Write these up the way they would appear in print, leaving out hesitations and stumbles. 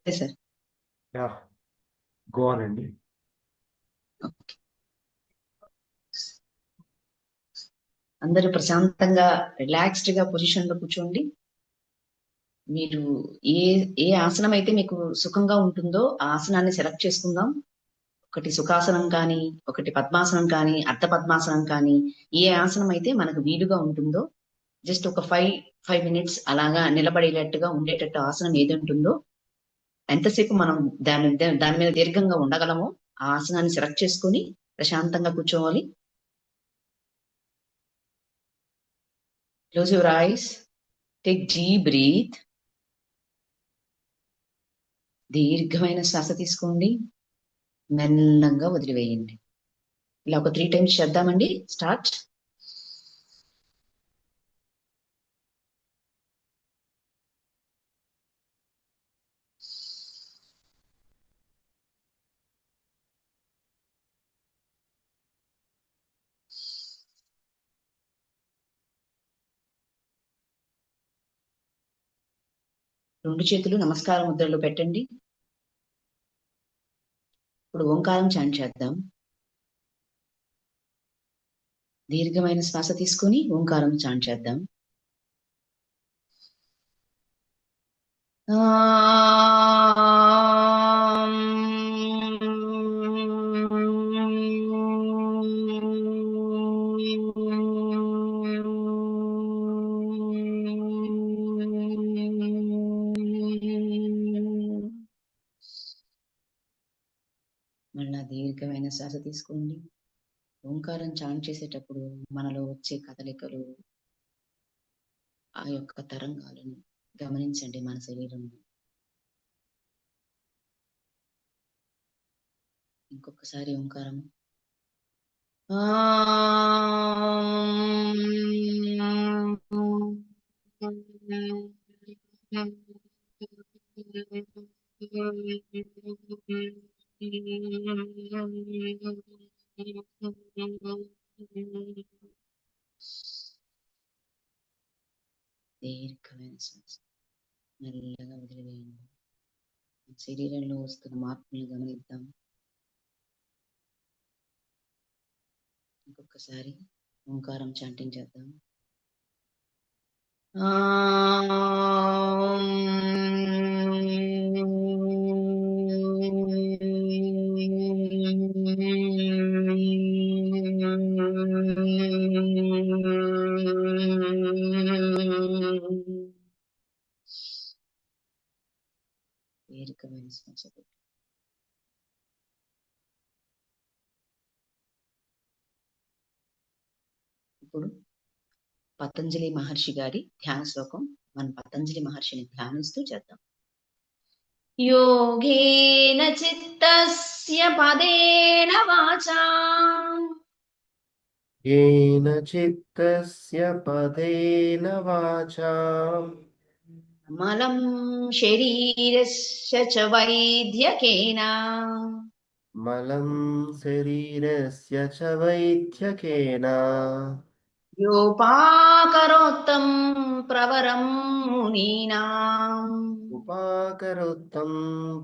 Sir. Yeah go on అండి. అందరూ ప్రశాంతంగా రిలాక్స్డ్ గా పొజిషన్ లో కూర్చోండి. మీరు ఏ ఏ ఆసనం అయితే మీకు సుఖంగా ఉంటుందో ఆ ఆసనాన్ని సెలెక్ట్ చేసుకుందాం. ఒకటి సుఖాసనం కానీ, ఒకటి పద్మాసనం కానీ, అర్ధ పద్మాసనం కానీ, ఏ ఆసనం అయితే మనకు వీలుగా ఉంటుందో జస్ట్ ఒక 5 మినిట్స్ అలాగా నిలబడేటట్టుగా ఉండేటట్టు ఆసనం ఏది ఉంటుందో, ఎంతసేపు మనం దాని మీద దీర్ఘంగా ఉండగలమో ఆ ఆసనాన్ని సెలెక్ట్ చేసుకొని ప్రశాంతంగా కూర్చోవాలి. Close your eyes, take deep breath. దీర్ఘమైన శ్వాస తీసుకోండి, మెల్లంగా వదిలివేయండి. ఇలా ఒక 3 టైమ్స్ చేద్దామండి. స్టార్ట్. రెండు చేతులు నమస్కార ముద్రలో పెట్టండి. ఇప్పుడు ఓంకారం చాంట్ చేద్దాం. దీర్ఘమైన శ్వాస తీసుకొని ఓంకారం చాంట్ చేద్దాం. మళ్ళా దీర్ఘమైన శ్వాస తీసుకోండి. ఓంకారం చాంట్ చేసేటప్పుడు మనలో వచ్చే కదలికలు, ఆ యొక్క తరంగాలను గమనించండి మన శరీరంలో. ఇంకొకసారి ఓంకారం. దీర్ఘమైన శ్వాస మెల్లగా వదిలివేయండి. శరీరంలో వస్తున్న మార్పులను గమనిద్దాం. ఇంకొకసారి ఓంకారం చాంటింగ్ చేద్దాం. దీర్ఘమైన శ్వాస. ఇప్పుడు పతంజలి మహర్షి గారి ధ్యాన శ్లోకం మన పతంజలి మహర్షిని ధ్యానిస్తూ చేద్దాం. యోగేన చిత్తస్య పదేన వాచా येन चित्तस्य पदेन वाचा మలం శరీరస్య చ వైద్యకేన मलं शरीरस्य च वैद्यकेन యోపాకరోత్తం ప్రవరం మునీనాం उपाकरोत्तं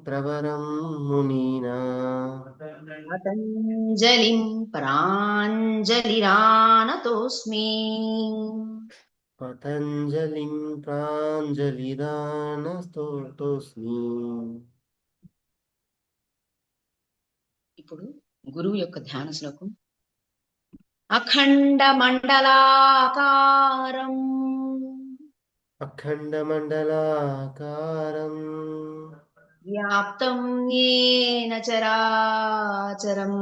प्रवरं मुनिना పతంజలిం ప్రాంజలిరానతోస్మి. पतञ्जलिं प्राञ्जलिरानस्तोतोऽस्मि. ఇప్పుడు గురువు యొక్క ధ్యాన శ్లోకం. అఖండ మండలాకారం अखण्डमण्डलाकारम् వ్యాప్తం येन చరాచరం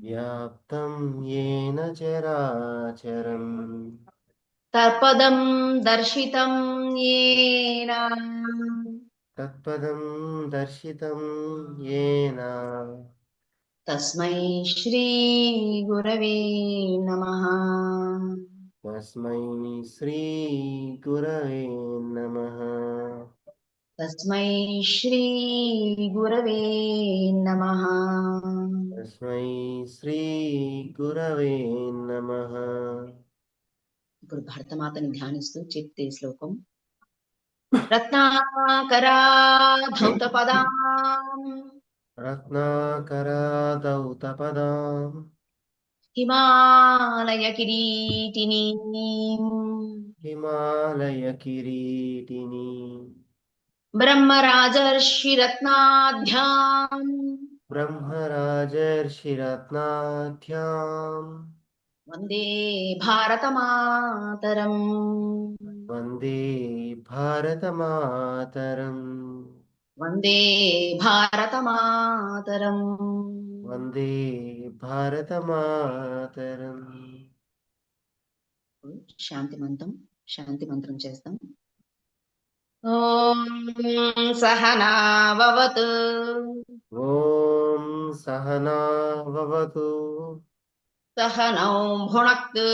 व्याप्तं येन चराचरम् తత్పదం దర్శితం येन तत्पदं दर्शितं येन తస్మై శ్రీ గురవే నమః. तस्मै श्रीगुरवे नमः. తస్మై శ్రీ గురవే నమః. तस्मै श्रीगुरवे नमः. ఇప్పుడు భరతమాతని ధ్యానిస్తూ చెప్తే శ్లోకం. రత్నాకరాధౌతపదాం रत्नाकरादौतपदाम् హిమాలయ కిరీటినీం हिमालयकिरीटिनी బ్రహ్మరాజర్షిరత్నాఢ్యాం ब्रह्मराजर्षिरत्नाढ्याम् వందే భారతమాతరం. वन्दे भारतमातरम् వందే భారతమాతరం. वन्दे भारतमातरम् శాంతి మంత్రం చేస్తాం. ఓం సహనావవతు ॐ सहना भवतु సహనౌ భునక్తు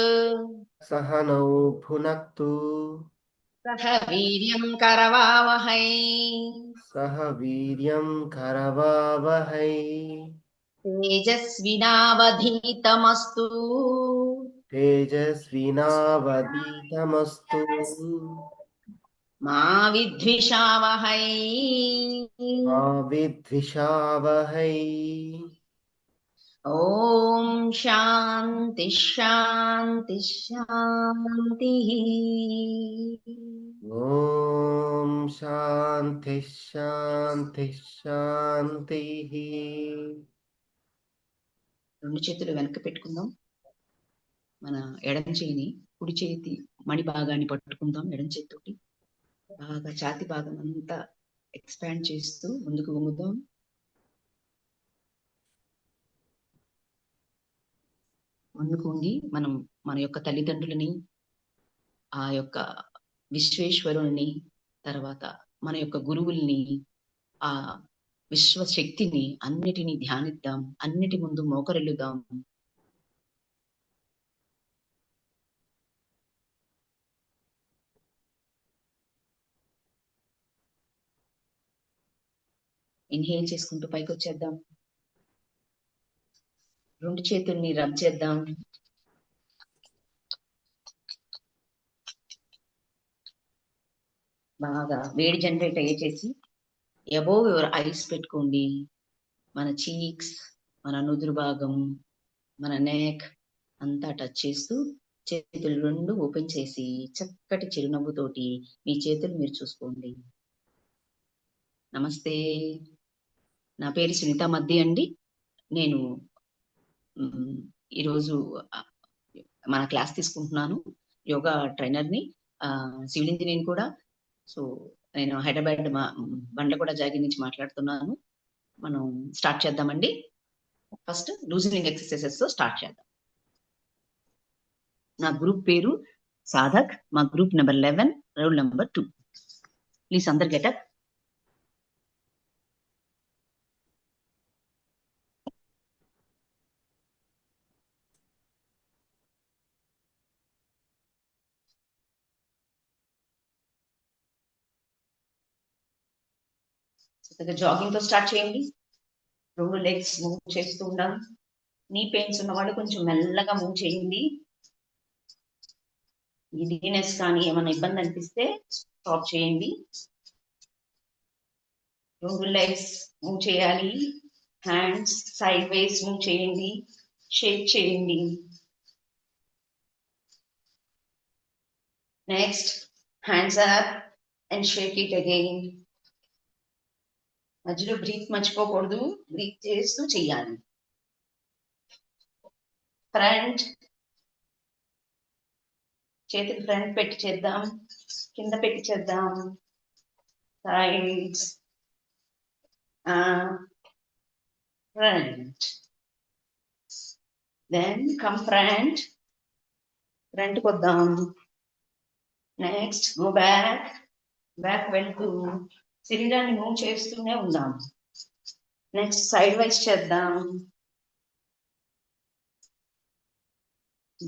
सहनौ भुनक्तु సహ వీర్యం కరవావహై सह वीर्यं करवावहै తేజస్వినావధీతమస్తు तेजस्विनावधीतमस्तु మా విద్విషావహై. मा विद्विषावहै ఓం శాంతి శాంతి శాంతి. ॐ शान्तिः शान्तिः शान्तिः రెండు చేతులు వెనక్కి పెట్టుకుందాం. మన ఎడమ చేయిని కుడి చేతి మణి భాగాన్ని పట్టుకుందాం. ఎడమ చేతితోటి బాగా ఛాతి భాగం అంతా ఎక్స్పాండ్ చేస్తూ ముందుకు వంగుదాం. ముందుకు వంగి మనం మన యొక్క తల్లిదండ్రులని, ఆ యొక్క విశ్వేశ్వరుని, తర్వాత మన యొక్క గురువుల్ని, ఆ విశ్వశక్తిని అన్నిటినీ ధ్యానిద్దాం. అన్నిటి ముందు మోకరిల్లుదాం. ఇన్హేల్ చేసుకుంటూ పైకి వచ్చేద్దాం. రెండు చేతుల్ని రబ్ చేద్దాం. బాగా వేడి జనరేట్ అయ్యేసేసి అబోవ్ యువర్ ఐస్ పెట్టుకోండి. మన చీక్స్, మన నుదురు భాగం, మన నెక్ అంతా టచ్ చేస్తూ చేతులు రెండు ఓపెన్ చేసి చక్కటి చిరునవ్వుతోటి మీ చేతులు మీరు చూసుకోండి. నమస్తే, నా పేరు సునీత మద్ది అండి. నేను ఈరోజు మన క్లాస్ తీసుకుంటున్నాను. యోగా ట్రైనర్ని, సివిల్ ఇంజనీర్ని కూడా. సో నేను హైదరాబాద్ బండ్లగూడ జాగి నుంచి మాట్లాడుతున్నాను. మనం స్టార్ట్ చేద్దామండి. ఫస్ట్ లూజనింగ్ ఎక్సర్సైజెస్ తో స్టార్ట్ చేద్దాం. నా గ్రూప్ పేరు సాధక్, మా group number 11, roll number 2. Please అందరు గెటప్. జాగింగ్ తో స్టార్ట్ చేయండి. రెండు లెగ్స్ మూవ్ చేస్తూ ఉండాలి. నీ పెయిన్స్ ఉన్న వాళ్ళు కొంచెం మెల్లగా మూవ్ చేయండి. గిడినెస్ కానీ ఏమైనా ఇబ్బంది అనిపిస్తే స్టాప్ చేయండి. రెండు లెగ్స్ మూవ్ చేయాలి. హ్యాండ్స్ సైడ్ వేస్ మూవ్ చేయండి, షేక్ చేయండి. Next hands up and Sheikh it again. మధ్యలో బ్రీత్ మర్చిపోకూడదు, బ్రీత్ చేస్తూ చెయ్యాలి. ఫ్రంట్, చేతులు ఫ్రంట్ పెట్టి చేద్దాం, కింద పెట్టి చేద్దాం. Sides, front, then come front, front కొద్దాం. నెక్స్ట్ గో బ్యాక్, బ్యాక్ వెళ్తూ శరీరాన్ని మూవ్ చేస్తూనే ఉందాం. నెక్స్ట్ సైడ్ వైజ్ చేద్దాం.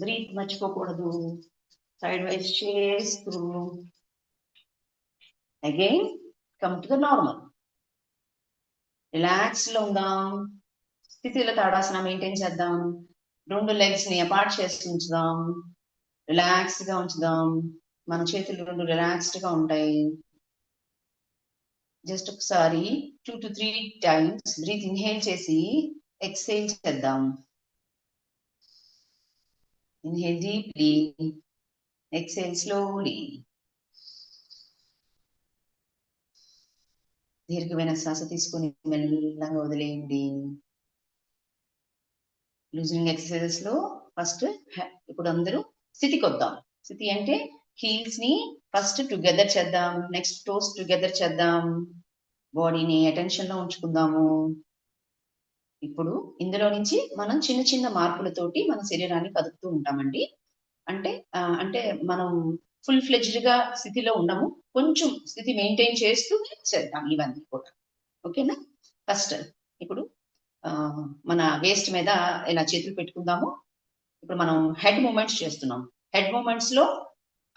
బ్రీత్ మర్చిపోకూడదు, సైడ్ వైజ్ చేస్తూ again come to the normal. Relax లో ఉందాం. స్థితిలో తాడాసన మెయింటైన్ చేద్దాం. రెండు లెగ్స్ ని అపార్ట్ చేసి ఉంచుదాం. రిలాక్స్ గా ఉంచుదాం. మన చేతులు రెండు రిలాక్స్డ్ గా ఉంటాయి. జస్ట్ ఒకసారి 2 to 3 టైమ్స్ బ్రీత్ ఇన్హేల్ చేసి ఎక్స్హేల్ చేద్దాం. Inhale deeply, exhale slowly. దీర్ఘమైన శ్వాస తీసుకొని మెల్లగా వదిలేయండి. లూజనింగ్ ఎక్సర్సైజెస్ లో ఫస్ట్ ఇప్పుడు అందరూ స్థితికి వద్దాం. స్థితి అంటే హీల్స్ ని ఫస్ట్ టుగెదర్ చేద్దాం, నెక్స్ట్ టోస్ టుగెదర్ చేద్దాం, బాడీని అటెన్షన్ లో ఉంచుకుందాము. ఇప్పుడు ఇందులో నుంచి మనం చిన్న చిన్న మార్పులతోటి మన శరీరాన్ని కదుపుతూ ఉంటామండి. అంటే మనం ఫుల్ ఫ్లెడ్జ్డ్ గా స్థితిలో ఉండము, కొంచెం స్థితి మెయింటైన్ చేస్తూ చేద్దాం ఇవన్నీ కూడా. ఓకేనా? ఫస్ట్ ఇప్పుడు మన వేస్ట్ మీద ఇలా చేతులు పెట్టుకుందాము. ఇప్పుడు మనం హెడ్ మూమెంట్స్ చేస్తున్నాం. హెడ్ మూమెంట్స్ లో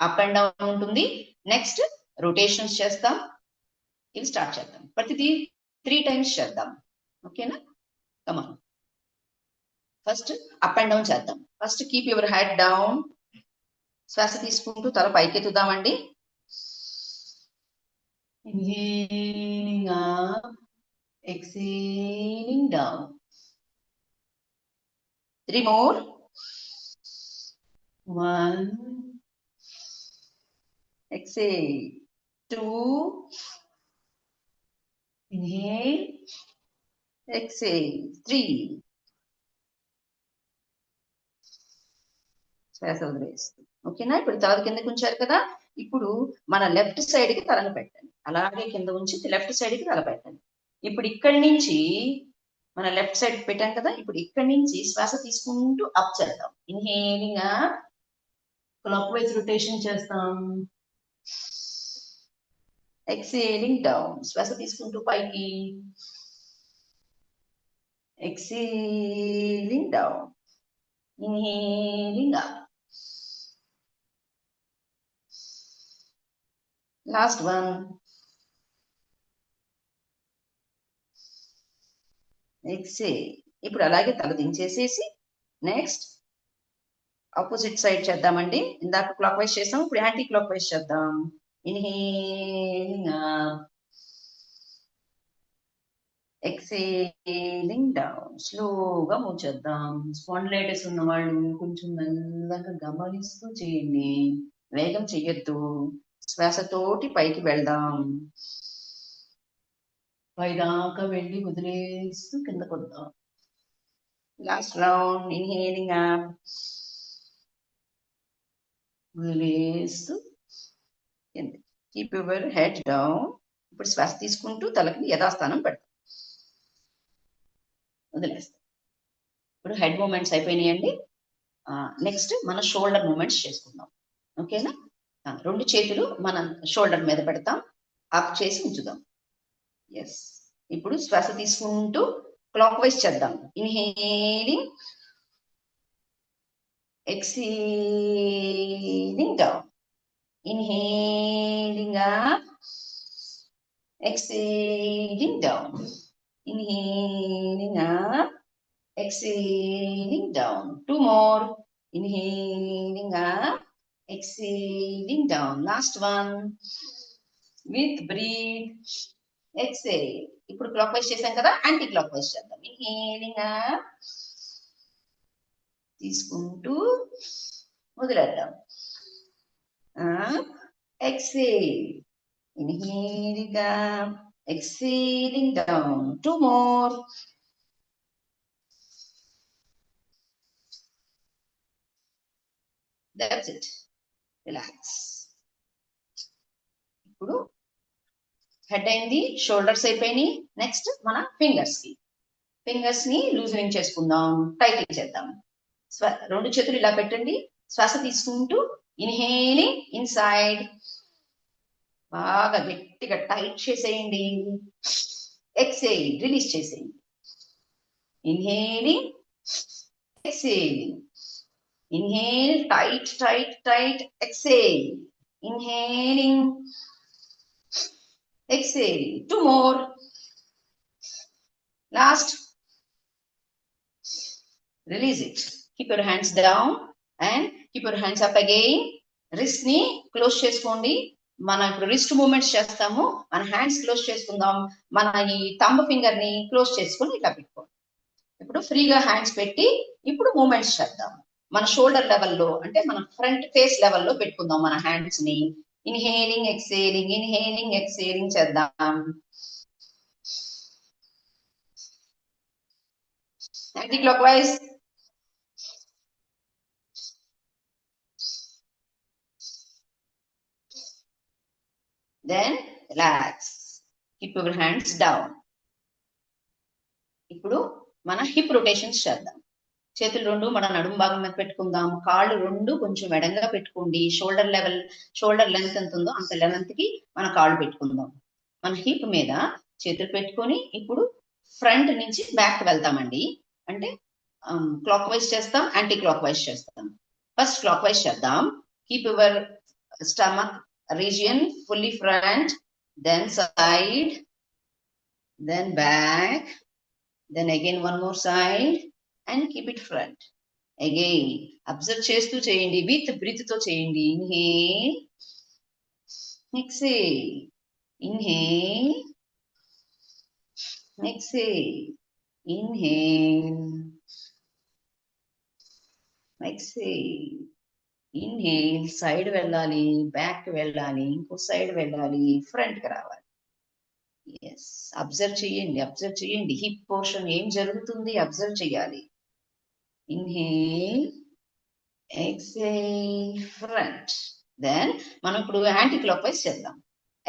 అప్ అండ్ డౌన్ ఉంటుంది. నెక్స్ట్ రొటేషన్స్ చేస్తాం. ఇవి స్టార్ట్ చేద్దాం. ప్రతిదీ 3 టైమ్స్ చేద్దాం. ఓకేనా? Come on. First up and down చేద్దాం. First keep your head down. శ్వాస తీసుకుంటూ తల పైకెత్తుదామండి. Inhaling up, exhaling down. 3 more. 1, exhale. 2, inhale, exhale. 3. శ్వాస వదిలేస్తుంది. ఓకేనా? ఇప్పుడు తల కిందకి ఉంచారు కదా. ఇప్పుడు మన లెఫ్ట్ సైడ్ కి తలను పెట్టండి. అలాగే కింద ఉంచి లెఫ్ట్ సైడ్ కి తల పెట్టండి. ఇప్పుడు ఇక్కడి నుంచి మన లెఫ్ట్ సైడ్ పెట్టాం కదా. ఇప్పుడు ఇక్కడి నుంచి శ్వాస తీసుకుంటూ అప్ చేద్దాం. Inhaling up, clockwise rotation చేస్తాం. Exhaling down. శ్వాస తీసుకుంటూ పైకి, exhaling down. Inhaling up. Last one. Exhale. ఇప్పుడు అలాగే తల దించేసేసి నెక్స్ట్ ఆపోజిట్ సైడ్ చేద్దామండి. ఇందాక క్లాక్ వైజ్ చేసాం, ఇప్పుడు యాంటీ క్లాక్ వైజ్ చేద్దాం. Inhaling up, exhaling down. స్లోగా మూవ్ చేద్దాం. స్పాండిలైటిస్ ఉన్న వాళ్ళు కొంచెం మెల్లగా గమనిస్తూ చేయండి, వేగం చెయ్యొద్దు. శ్వాసతోటి పైకి వెళ్దాం. పైదాకా వెళ్ళి వదిలేస్తూ కిందకు వద్దాం. Last round. ఇన్హేలింగ్ అప్, వదిలేస్తూ కింద. Keep your head down. ఇప్పుడు శ్వాస తీసుకుంటూ తలకి యథాస్థానం పెడతాం, వదిలేస్తాం. ఇప్పుడు హెడ్ మూమెంట్స్ అయిపోయినాయండి. నెక్స్ట్ మన షోల్డర్ మూమెంట్స్ చేసుకుందాం. ఓకేనా? 2 చేతులు మన షోల్డర్ మీద పెడతాం, అప్ చేసి ఉంచుదాం. ఎస్. ఇప్పుడు శ్వాస తీసుకుంటూ క్లాక్ వైజ్ చేద్దాం. Inhaling, exhaling down. Inhaling up, exhaling down. Inhaling up, exhaling down. 2 more. Inhaling up, exhaling down. Last one. With breathe, exhale. ఇప్పుడు క్లాక్ వైజ్ చేసాం కదా, యాంటీ క్లాక్ వైజ్ చేద్దాం. ఇన్హేలింగ్ అప్, తీసుకుంటూ వదిలేద్దాం. Exhale. Inhaling up, exhaling down. 2 more. That's it. Relax. ఇప్పుడు head అయింది, shoulders అయిపోయినాయి. Next మన ఫింగర్స్ ని లూజనింగ్ చేసుకుందాం, టైటింగ్ చేద్దాం. 2 చేతులు ఇలా పెట్టండి. శ్వాస తీసుకుంటూ ఇన్హేలింగ్ ఇన్సైడ్, బాగా గట్టిగా టైట్ చేసేయండి. ఎక్సేల్, రిలీజ్ చేసేయండి. Inhaling, exhaling. Inhale, tight tight tight. Exhale, inhaling, exhale. 2 more. Last. Release it. Keep your hands down and keep your hands up again. Wrist ని క్లోజ్ చేసుకోండి. మన ఇప్పుడు రిస్ట్ మూమెంట్స్ చేస్తాము, మన హ్యాండ్స్ క్లోజ్ చేసుకుందాం, మన ఈ థంబ్ ఫింగర్ ని క్లోజ్ చేసుకుని ఇట్లా పెట్టుకోండి. ఇప్పుడు ఫ్రీగా హ్యాండ్స్ పెట్టి ఇప్పుడు మూమెంట్స్ చేద్దాం. మన షోల్డర్ లెవెల్లో అంటే మన ఫ్రంట్ ఫేస్ లెవెల్లో పెట్టుకుందాం మన హ్యాండ్స్ ని. ఇన్హేలింగ్ ఎక్సేలింగ్ చేద్దాం. Anti clock wise. Then relax, keep your hands down. ఇప్పుడు మన హిప్ రొటేషన్స్ చేద్దాం. చేతులు రెండు మన నడుము భాగం మీద పెట్టుకుందాం. కాళ్ళు రెండు కొంచెం ఎడంగా పెట్టుకోండి. షోల్డర్ లెంత్ ఎంత ఉందో అంత లెంత్ కి మన కాళ్ళు పెట్టుకుందాం. మన హిప్ మీద చేతులు పెట్టుకొని ఇప్పుడు ఫ్రంట్ నుంచి బ్యాక్ వెళ్తామండి. అంటే క్లాక్ వైజ్ చేస్తాం, యాంటీ క్లాక్ వైజ్ చేస్తాం. ఫస్ట్ క్లాక్ వైజ్ చేద్దాం. Keep your stomach region fully front, then side, then back, then again one more side and keep it front. Again observe చేస్తూ చేయండి, with breath తో చేయండి. Inhale, exhale, inhale, exhale, inhale, exhale, inhale. Side వెళ్ళాలి, back వెళ్ళాలి, ఇంకో side వెళ్ళాలి, front కి రావాలి. ఎస్, అబ్జర్వ్ చేయండి హిప్ పోర్షన్ ఏం జరుగుతుంది అబ్జర్వ్ చేయాలి. Inhale, exhale, front. దెన్ మనం ఇప్పుడు యాంటీ క్లాక్ వైజ్ చేద్దాం.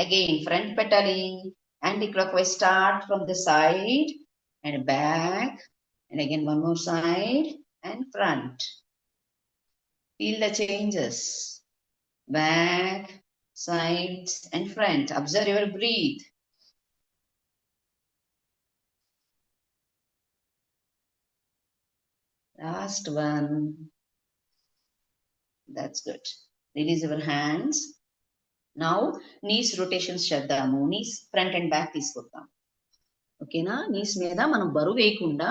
అగైన్ ఫ్రంట్ పెట్టాలి. Anti clock wise start from the side and back and again one more side and front. Feel the changes, back, sides and front. Observe your breathe. Last one. That's good. Release your hands. Now knees rotations చేద్దాము. knees front and back తీసుకొద్దాం. ఓకేనా? knees మీద మనం బరువు వేయకుండా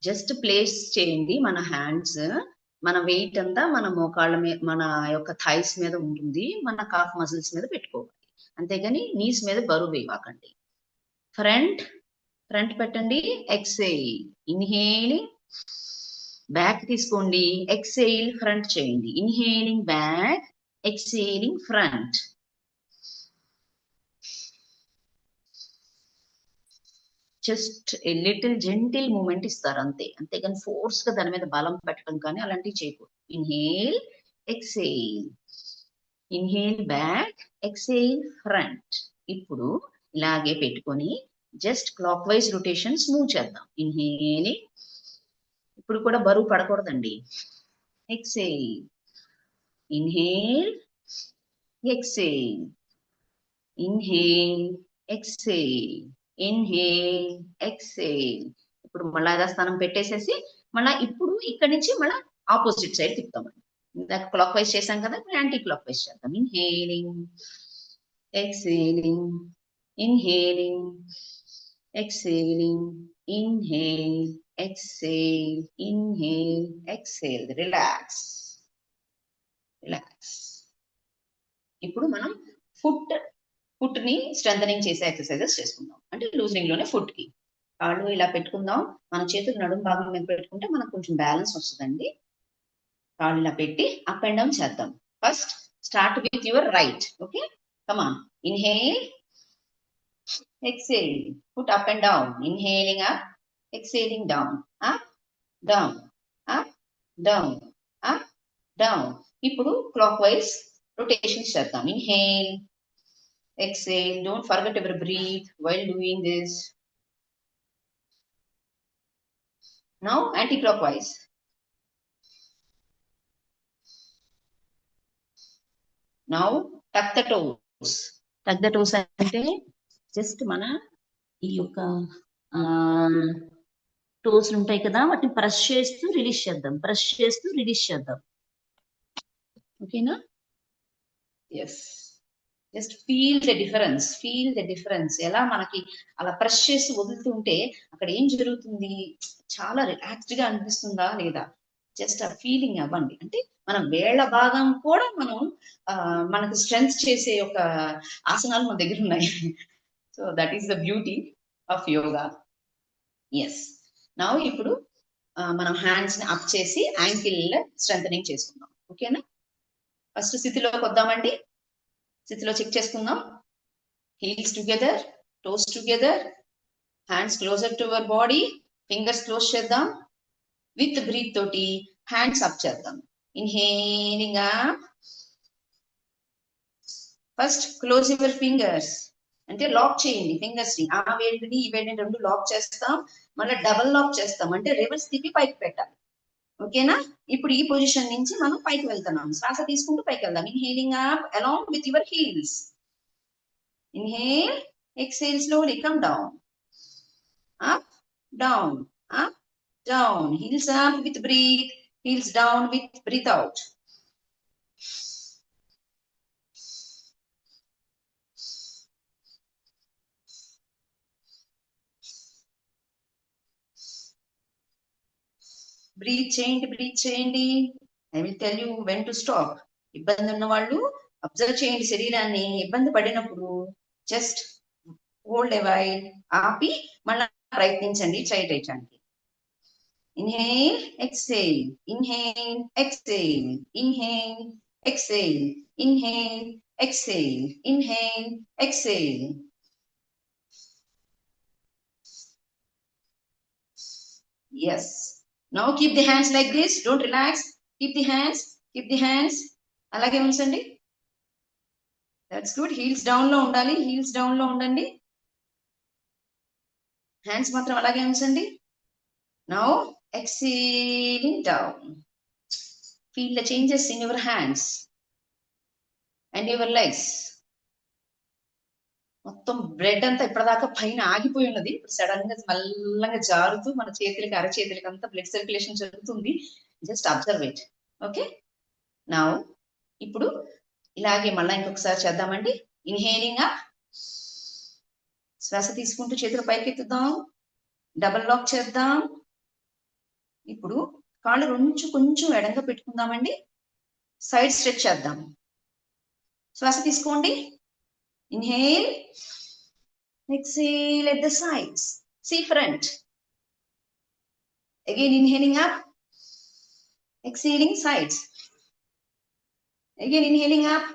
just place చేయండి మన hands. మన వెయిట్ అంతా మన మోకాళ్ళ మీద, మన యొక్క థైస్ మీద ఉంటుంది, మన కాఫ్ మజిల్స్ మీద పెట్టుకోవాలి. అంతేగాని నీస్ మీద బరువు వేయకండి. ఫ్రంట్ పెట్టండి. ఎక్సేల్, ఇన్హేలింగ్ బ్యాక్ తీసుకోండి. ఎక్సేల్ ఫ్రంట్ చేయండి. Inhaling back, exhaling front. Just a little gentle moment ఇస్తారు అంతే. అంతేగాని ఫోర్స్ గా దాని మీద బలం పెట్టడం కానీ అలాంటివి చేయకూడదు. Inhale, exhale, inhale back, exhale front. ఇప్పుడు ఇలాగే పెట్టుకొని just clockwise rotations move చేద్దాం. ఇన్హేలింగ్, ఇప్పుడు కూడా బరువు పడకూడదండి. Exhale, inhale, exhale, inhale, exhale, inhale, exhale. ఇప్పుడు మళ్ళా యథాస్థానం పెట్టేసేసి మళ్ళా ఇప్పుడు ఇక్కడి నుంచి మళ్ళా ఆపోజిట్ సైడ్ తిప్పుతామండి. ఇందాక క్లాక్ వైజ్ చేసాం కదా, ఇప్పుడు యాంటీ క్లాక్ వైజ్ చేద్దాం. Inhaling, exhaling, inhaling, exhaling, inhale, exhale, inhale, exhale. Relax. ఇప్పుడు మనం ఫుట్ ని స్ట్రెంథనింగ్ చేసే ఎక్సర్సైజెస్ చేసుకుందాం. అంటే లూజనింగ్ లోనే ఫుట్ కి కాళ్ళు ఇలా పెట్టుకుందాం. మన చేతులు నడుము భాగం మీద పెట్టుకుంటే మనకు కొంచెం బ్యాలెన్స్ వస్తుందండి. కాళ్ళు ఇలా పెట్టి అప్ అండ్ డౌన్ చేద్దాం. First start with your right. Okay, come on. Inhale, exhale, foot up and down. Inhaling up, exhaling down, up down, up down, up down. ఇప్పుడు క్లాక్ వైజ్ రొటేషన్స్ చేద్దాం. Inhale, exhale. Don't forget to breathe while doing this. Now anti-clockwise. Now tuck the toes. Tuck the toes అంటే just మన ఈ యొక్క toes ఉంటాయి కదా, వాటిని press చేస్తూ రిలీజ్ చేద్దాం. ఓకేనా? Yes. Just feel the difference. ఎలా మనకి అలా ప్రెస్ చేసి వదులుతుంటే అక్కడ ఏం జరుగుతుంది, చాలా రిలాక్స్డ్ గా అనిపిస్తుందా లేదా, జస్ట్ ఆ ఫీలింగ్ అవ్వండి. అంటే మన వేళ్ల భాగం కూడా మనం మనకు స్ట్రెంగ్త్ చేసే ఒక ఆసనాలు మన దగ్గర ఉన్నాయి. So that is the beauty of yoga. Yes, నా ఇప్పుడు మనం హ్యాండ్స్ ని అప్ చేసి యాంకిల్ స్ట్రెంథనింగ్ చేసుకుందాం. ఓకేనా? ఫస్ట్ స్థితిలోకి వద్దామండి. స్థితిలో చెక్ చేసుకుందాం. Heels together, toes together, hands closer to our body, fingers close చేద్దాం. విత్ బ్రీత్ తోటి హ్యాండ్స్ అప్ చేద్దాం. Inhaling up. First close your fingers, అంటే లాక్ చేయండి ఫింగర్స్ ని. ఆ వేడిని ఈ వేడిని రెండు లాక్ చేస్తాం, మళ్ళీ డబల్ లాక్ చేస్తాం, అంటే రివర్స్ తిప్పి పైకి పెట్టాలి. ఓకేనా? ఇప్పుడు ఈ పొజిషన్ నుంచి మనం పైకి వెళ్తున్నాం. శ్వాస తీసుకుంటూ పైకి వెళ్దాం. Inhaling up along with your heels. Inhale, exhale, slowly come down. Up, down, up, down. Heels up with breathe, heels down with breathe out. Breathe చేయండి, breathe చేయండి. I will tell you when to stop. ఇబ్బంది ఉన్న వాళ్ళు observe చేయండి శరీరాన్ని. ఇబ్బంది పడినప్పుడు just hold a while, ఆపి మళ్ళీ ప్రయత్నించండి ట్రై చేయడానికి. Inhale, exhale, inhale, exhale, inhale, exhale, inhale, exhale, inhale, exhale. Yes. Now keep the hands like this. Don't relax. Keep the hands. Keep the hands. అలాగే ఉంచండి. That's good. Heels down లో ఉండాలి. Heels down లో ఉండండి. Hands మాత్రం అలాగే ఉంచండి. Now exhaling down. Feel the changes in your hands and your legs. మొత్తం బ్లడ్ అంతా ఇప్పటిదాకా పైన ఆగిపోయి ఉన్నది. ఇప్పుడు సడన్ గా మల్లంగా జారుతూ మన చేతులకి అరచేతులకి అంతా బ్లడ్ సర్క్యులేషన్ జరుగుతుంది. Just observe it. ఓకే? నా ఇప్పుడు ఇలాగే మళ్ళీ ఇంకొకసారి చేద్దామండి. ఇన్హేలింగ్ అప్, శ్వాస తీసుకుంటూ చేతులు పైకెత్తుదాం, డబల్ లాక్ చేద్దాం. ఇప్పుడు కాళ్ళు కొంచెం ఎడంగా పెట్టుకుందామండి. సైడ్ స్ట్రెచ్ చేద్దాం. శ్వాస తీసుకోండి. Inhale, exhale at the sides. See front. Again inhaling up, exhaling sides. Again inhaling up,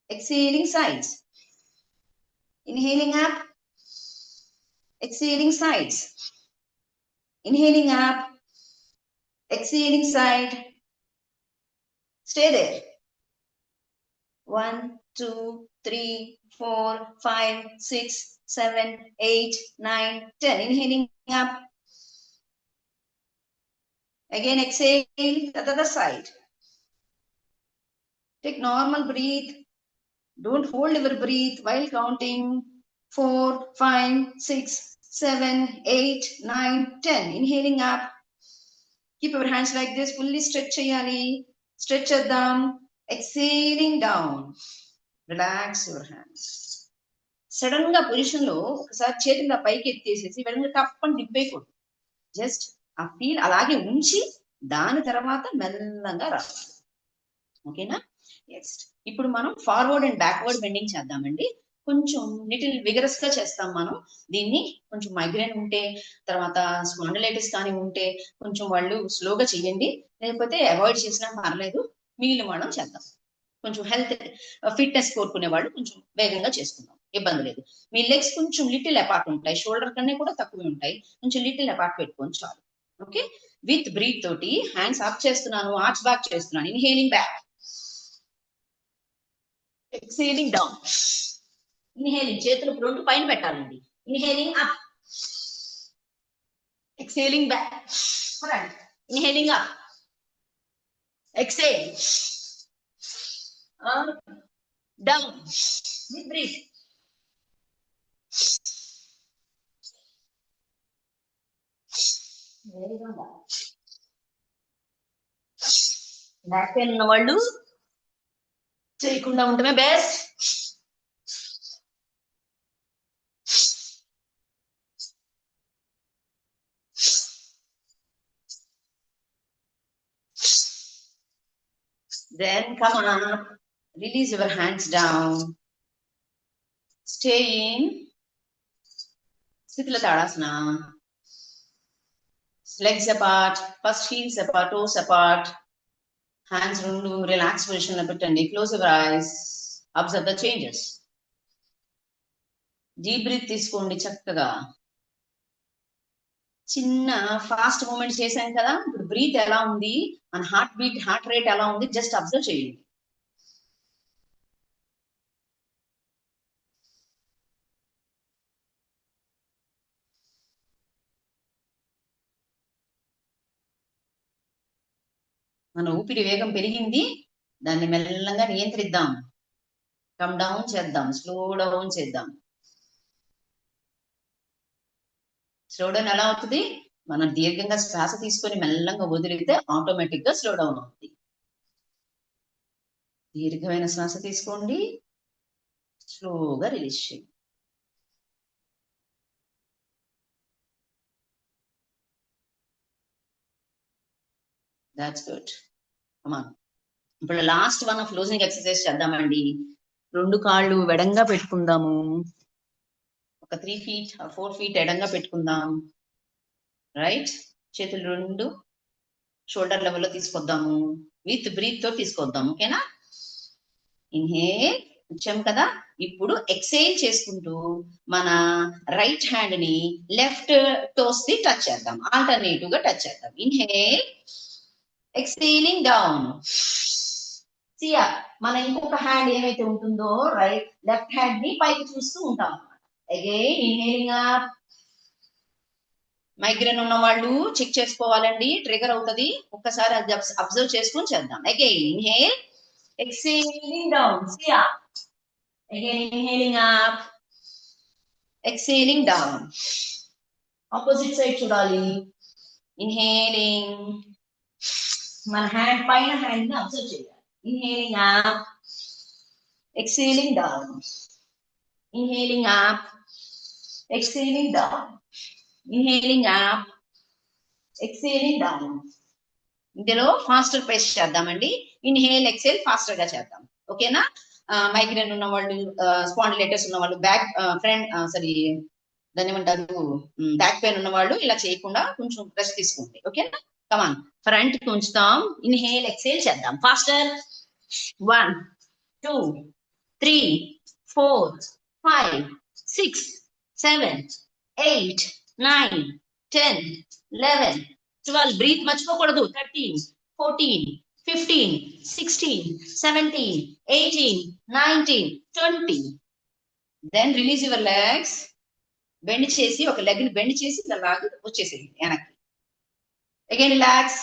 exhaling sides. Inhaling up, exhaling sides. Inhaling up, exhaling side. Stay there. 1, 2, 3, 4, 5, 6, 7, 8, 9, 10. Inhaling up. Again exhale at the other side. Take normal breath. Don't hold your breath while counting 4, 5, 6, 7, 8, 9, 10. Inhaling up. Keep your hands like this. Fully stretch cheyali. Stretch cheddam. Exhaling down. Relax your hands. Sudden గా position లో ఒకసారి చేతులు పైకి ఎత్తేసేసి వెంటనే టప్ అని దిప్పేయకూడదు. Just ఆ feel అలాగే ఉంచి దాని తర్వాత మెల్లంగా రావాలి. ఓకేనా? ఎస్. ఇప్పుడు మనం ఫార్వర్డ్ అండ్ బ్యాక్వర్డ్ బెండింగ్ చేద్దామండి. కొంచెం లిటిల్ విగరస్ గా చేస్తాం మనం దీన్ని. కొంచెం మైగ్రేన్ ఉంటే, తర్వాత స్పాండిలైటిస్ కానీ ఉంటే కొంచెం వాళ్ళు స్లోగా చేయండి, లేకపోతే అవాయిడ్ చేసినా పర్లేదు. మిగిలిన వాళ్ళం చేద్దాం. కొంచెం హెల్త్ ఫిట్నెస్ కోరుకునే వాళ్ళు కొంచెం వేగంగా చేసుకుందాం, ఇబ్బంది లేదు. మీ లెగ్స్ కొంచెం లిటిల్ అపార్ట్ ఉంటాయి, షోల్డర్ కన్నా కూడా తక్కువ ఉంటాయి. కొంచెం లిటిల్ అపార్ట్ పెట్టుకొని చాలు. ఓకే? విత్ బ్రీత్ తోటి హ్యాండ్స్ అప్ చేస్తున్నాను, ఆర్చ్ బ్యాక్ చేస్తున్నాను. Inhaling back, exhaling down. Inhaling, చేతులు రెండు పైన పెట్టాలండి. Inhaling up, exhaling back. Inhaling up, exhale, down with breathe. Back pain ఉన్న వాళ్ళు చేయకుండా ఉండటమే best. Then come up, release your hands down, stay in Sthitila Tadasana. Legs apart, first heels apart, toes apart, hands rundu relaxed position lo pettandi. Close your eyes, observe the changes. Deep breath తీసుకోండి చక్కగా. చిన్న fast moment చేశాం కదా, ఇప్పుడు breath ఎలా ఉంది, మన heart rate ఎలా ఉంది జస్ట్ అబ్జర్వ్ చేయండి. మన ఊపిరి వేగం పెరిగింది, దాన్ని మెల్లగా నియంత్రిద్దాం, కమ్ డౌన్ చేద్దాం, స్లో డౌన్ చేద్దాం. స్లో డౌన్ ఎలా అవుతుంది, మనం దీర్ఘంగా శ్వాస తీసుకొని మెల్లగా వదిలితే ఆటోమేటిక్ గా స్లో డౌన్ అవుతుంది. దీర్ఘమైన శ్వాస తీసుకోండి, స్లోగా రిలీజ్ చేయండి. That's good. ఇప్పుడు లాస్ట్ వన్ క్లోజింగ్ ఎక్సర్సైజ్ చేద్దామండి. 2 కాళ్ళు వెడంగా పెట్టుకుందాము, ఒక 3 feet 4 feet ఎడంగా పెట్టుకుందాం. రైట్, చేతులు 2 షోల్డర్ లెవెల్లో తీసుకొద్దాము, విత్ బ్రీత్ తో తీసుకొద్దాం. ఓకేనా? ఇన్హేల్ వచ్చాం కదా, ఇప్పుడు ఎక్సేల్ చేసుకుంటూ మన రైట్ హ్యాండ్ ని లెఫ్ట్ టోస్ ది టచ్ చేద్దాం, ఆల్టర్నేటివ్ గా టచ్ చేద్దాం. Inhale, exhaling down. సియా మన ఇంకొక హ్యాండ్ ఏమైతే ఉంటుందో లెఫ్ట్ హ్యాండ్ ని పైకి చూస్తూ ఉంటాం. Again inhaling up. మైగ్రేన్ ఉన్న వాళ్ళు చెక్ చేసుకోవాలండి, ట్రిగర్ అవుతుంది, ఒక్కసారి అబ్జర్వ్ చేసుకొని చేద్దాం. Again inhale, exhaling down. See up. Again inhaling up, exhaling down. Opposite side చూడాలి. Inhaling. మన హ్యాండ్ పైన హ్యాండ్ ని అబ్జర్వ్ చేయాలి. Inhaling up, exhaling down. Inhaling up, exhaling down. Inhaling up, exhaling down. ఇందులో ఫాస్టర్ పేస్ చేద్దామండి. Inhale exhale faster గా చేద్దాం. ఓకేనా? మైగ్రేన్ ఉన్న వాళ్ళు, స్పాండిలైటిస్ ఉన్న వాళ్ళు, బ్యాక్ దాన్ని ఏమంటారు, బ్యాక్ పెయిన్ ఉన్న వాళ్ళు ఇలా చేయకుండా కొంచెం రెస్ట్ తీసుకోండి. ఓకేనా? కమాన్, ఫ్రంట్ కి ఉంచుతాం, ఇన్హేల్ ఎక్సేల్ చేద్దాం. ఫాస్టర్. 1 2 3 4 5 6 7 8 9 10 11 12. బ్రీత్ మర్చిపోకూడదు. 13 14 15 16 17 18 19 20. Then release your legs. Bend చేసి ఒక లెగ్ ని బెండ్ చేసి ఇలా లాగి వచ్చేసేయండి వెనక్కి. Again relax.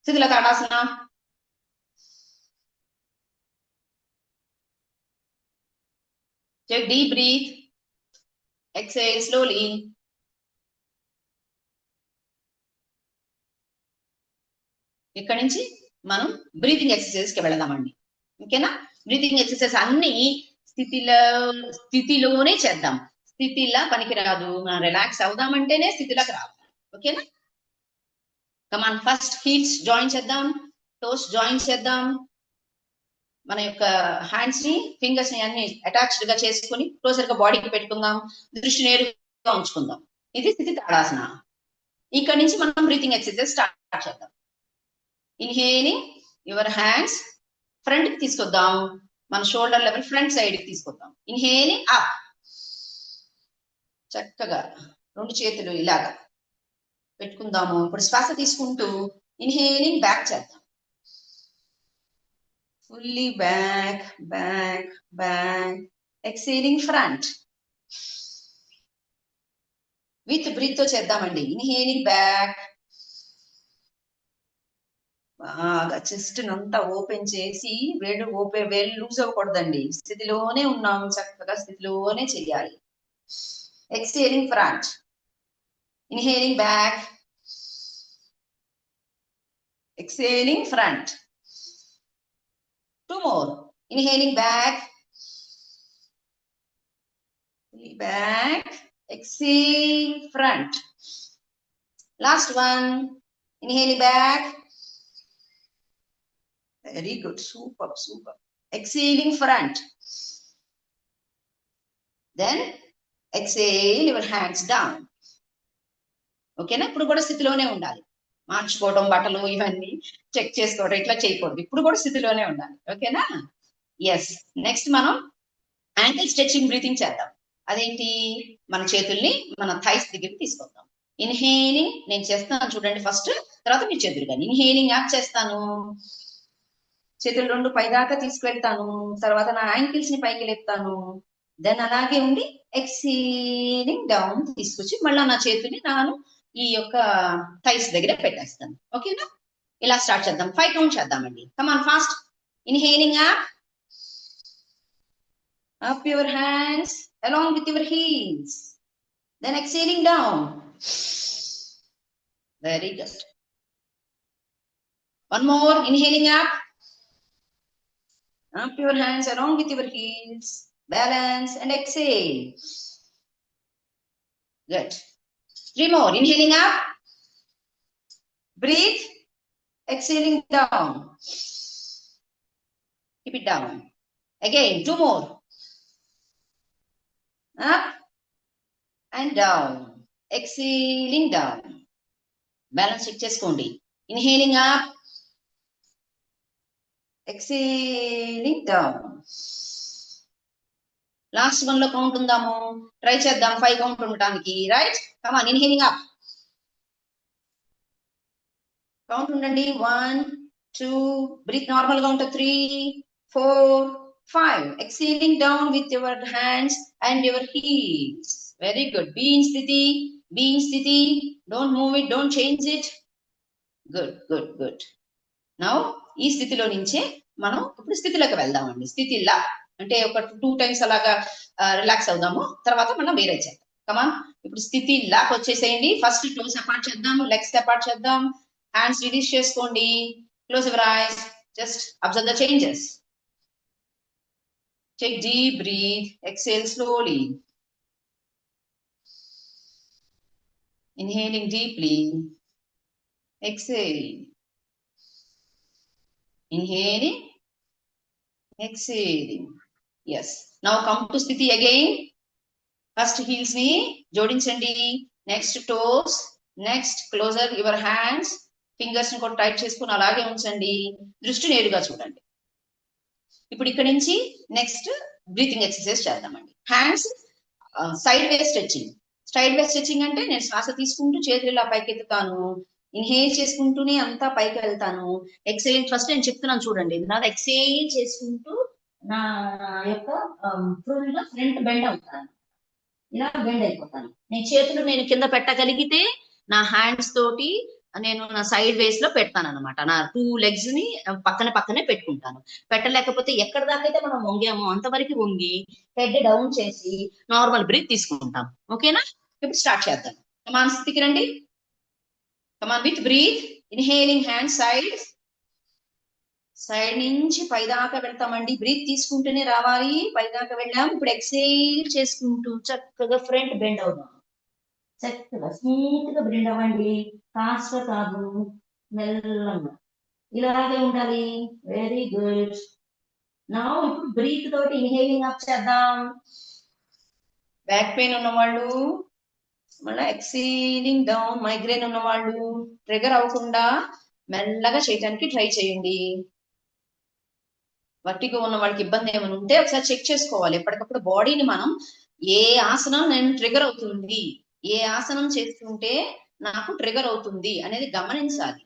శిథిల తాడాసన. Take deep breath. Exhale slowly. ఇక్కడి నుంచి మనం బ్రీతింగ్ ఎక్సర్సైజ్ కి వెళదామండి. ఓకేనా? బ్రీతింగ్ ఎక్సర్సైజ్ అన్ని స్థితిలోనే చేద్దాం. స్థితిలా పనికిరాదు, మనం రిలాక్స్ అవుదామంటేనే స్థితిలోకి రావాలి. ఓకేనా? కమాన్, ఫస్ట్ హీల్స్ జాయిన్ చేద్దాం, టోస్ జాయిన్ చేద్దాం. మన యొక్క హ్యాండ్స్ ని, ఫింగర్స్ ని అన్ని అటాచ్డ్ గా చేసుకుని క్లోజర్ గా బాడీకి పెట్టుకుందాం, దృష్టి నేరుగా ఉంచుకుందాం. ఇది స్థితి తాడాసన. ఇక్కడ నుంచి మనం బ్రీతింగ్ ఎక్సర్సైజ్ స్టార్ట్ చేద్దాం. ఇన్హేలింగ్, యువర్ హ్యాండ్స్ ఫ్రంట్ కి తీసుకొద్దాం, మన షోల్డర్ లెవెల్ ఫ్రంట్ సైడ్ కి తీసుకొద్దాం. ఇన్హేలింగ్ అప్, చక్కగా 2 చేతులు ఇలాగా పెట్టుకుందాము. ఇప్పుడు శ్వాస తీసుకుంటూ ఇన్హేలింగ్ బ్యాక్ చేద్దాం. Fully back back back. Exhaling front. With breath తో చేద్దామండి. ఇన్హేలింగ్ బ్యాక్, బాగా చెస్ట్ అంతా ఓపెన్ చేసి, వేళ్ళు లూజ్ అవ్వకూడదండి, స్థితిలోనే ఉన్నాం, చక్కగా స్థితిలోనే చెయ్యాలి. Exhaling front. Inhaling back, exhaling front. 2 more. Inhaling back, back, exhale front. Last one. Inhaling back, very good, super super. Exhaling front, then exhale your hands down. ఓకేనా? ఇప్పుడు కూడా స్థితిలోనే ఉండాలి. మార్చుకోవడం, బట్టలు ఇవన్నీ చెక్ చేసుకోవడం ఇట్లా చేయకూడదు. ఇప్పుడు కూడా స్థితిలోనే ఉండాలి. ఓకేనా? ఎస్. నెక్స్ట్ మనం యాంకిల్ స్ట్రెచింగ్ బ్రీతింగ్ చేద్దాం. అదేంటి? మన చేతుల్ని మన థైస్ దగ్గరికి తీసుకొద్దాం. ఇన్హేలింగ్ నేను చేస్తాను చూడండి ఫస్ట్, తర్వాత మీ చేతులు కానీ. ఇన్హేలింగ్ యాప్ చేస్తాను, చేతులు రెండు పైదాకా తీసుకువెళ్తాను, తర్వాత నా యాంకిల్స్ ని పైకి లేపుతాను, దెన్ అలాగే ఉండి ఎక్సేలింగ్ డౌన్ తీసుకొచ్చి మళ్ళీ నా చేతుల్ని నాను ఈ యొక్క థైస్ దగ్గర పెట్టేస్తాను. ఓకేనా? ఇలా స్టార్ట్ చేద్దాం. 5 కౌంట్ చేద్దామండి. Come on fast. Inhaling up your hands along with your heels, then exhaling down. Very good. One more. Inhaling up your hands along with your heels, balance and exhale. Good. 3 more. Inhaling up, breathe, exhaling down, keep it down. Again 2 more. Up and down, exhaling down. Balance check cheskondi. Inhaling up, exhaling down. Last one lo count undamu, try cheddam 5 count undaniki, right? Come on, inhaling up, count undandi, 1 2, breathe normal count of 3 4 5. Exhaling down with your hands and your heels. Very good. Be in sthiti, don't move it, don't change it. Good good good. Now ఈ స్థితిలో నుంచే మనం ఇప్పుడు స్థితిలోకి వెళ్దామండి. స్థితిలా అంటే ఒక 2 times అలాగా రిలాక్స్ అవుదాము, తర్వాత మనం వేరే చేద్దాం. కమాన్, ఇప్పుడు స్థితి లాక్ వచ్చేసేయండి. ఫస్ట్ టోస్ అపార్ట్ చేద్దాం, లెగ్స్ అపార్ట్ చేద్దాం, హ్యాండ్స్ రిలీజ్ చేసుకోండి, close your ice, just observe the changes. Take deep breath, exhale slowly. Inhaling deeply, exhale. Inhaling, exhaling. Yes. Now come to sthiti again. First heels ni jodinchandi, next toes, next closer your hands, fingers ni tight cheskoni alage unchandi, దృష్టి నేరుగా చూడండి. ఇప్పుడు ఇక్కడ నుంచి next breathing exercise చేద్దామండి. Hands side వే stretching. Side వే stretching అంటే నేను శ్వాస తీసుకుంటూ చేతులు ఇలా పైకి ఎత్తుతాను, ఇన్హేల్ చేసుకుంటూనే అంతా పైకి వెళ్తాను. ఎక్సేల్ ఫస్ట్ నేను చెప్తున్నాను చూడండి, నాది ఎక్సేల్ చేసుకుంటూ నా యొక్క ఫ్రంట్ బెండ్ అవుతాను, ఇలా బెండ్ అయిపోతాను. నేను కింద పెట్టగలిగితే నా హ్యాండ్స్ తోటి నేను నా సైడ్ వేస్ లో పెడతాను అనమాట. నా 2 లెగ్స్ ని పక్కనే పెట్టుకుంటాను. పెట్టలేకపోతే ఎక్కడ దాకా అయితే మనం వంగామో అంతవరకు వంగి హెడ్ డౌన్ చేసి నార్మల్ బ్రీత్ తీసుకుంటాం. ఓకేనా? ఇప్పుడు స్టార్ట్ చేద్దాం. కమాన్ స్థితికి రండి. Come on with breath. Inhaling hand side నుంచి పైదాకా వెళ్తామండి. బ్రీత్ తీసుకుంటూనే రావాలి, పైదాకా వెళ్ళాం. ఇప్పుడు ఎక్సేల్ చేసుకుంటూ చక్కగా ఫ్రంట్ బెండ్ అవుదాం. చక్కగా స్మూత్ గా బెండ్ అవ్వండి, ఫాస్ట్ గా కాదు, మెల్లగా ఇలాగే ఉండాలి. Very good. నా ఇప్పుడు బ్రీత్ తోటి ఇన్హేలింగ్ అప్ చేద్దాం. బ్యాక్ పెయిన్ ఉన్నవాళ్ళు మళ్ళీ ఎక్సేలింగ్ డౌన్, మైగ్రేన్ ఉన్నవాళ్ళు ట్రిగర్ అవ్వకుండా మెల్లగా చేయడానికి ట్రై చేయండి. వర్టిగో ఉన్న వాళ్ళకి ఇబ్బంది ఏమైనా ఉంటే ఒకసారి చెక్ చేసుకోవాలి ఎప్పటికప్పుడు బాడీని మనం. ఏ ఆసనం నేను ట్రిగర్ అవుతుంది, ఏ ఆసనం చేస్తుంటే నాకు ట్రిగర్ అవుతుంది అనేది గమనించాలి.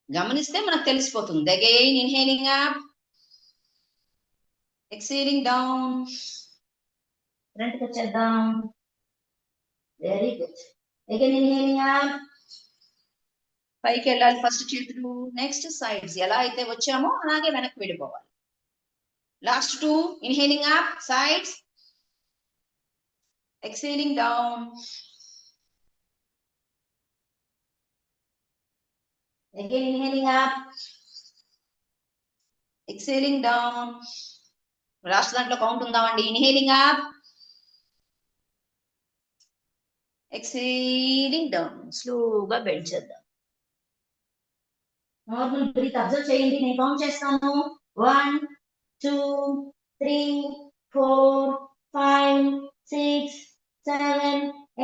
గమనిస్తే మనకు తెలిసిపోతుంది. Again inhaling up, exhaling down, ఫ్రంట్కి వచ్చేద్దాం. Very good. Again inhaling up, పైకి వెళ్ళాలి ఫస్ట్ చేతులు, నెక్స్ట్ సైడ్స్ ఎలా అయితే వచ్చామో అలాగే వెనక్కి వెళ్ళిపోవాలి. Last 2. Inhaling up, sides, exhaling down, again inhaling up, exhaling down. Last దాంట్లో కౌంట్ ఉందామండి. ఇన్హేలింగ్ అప్, exhaling down. స్లోగా బెండ్ చేద్దాం. నార్మల్ బ్రీత్ అబ్జర్వ్ చేయండి. నేను కౌంట్ చేస్తాను. 1 2 3 4 5 6 7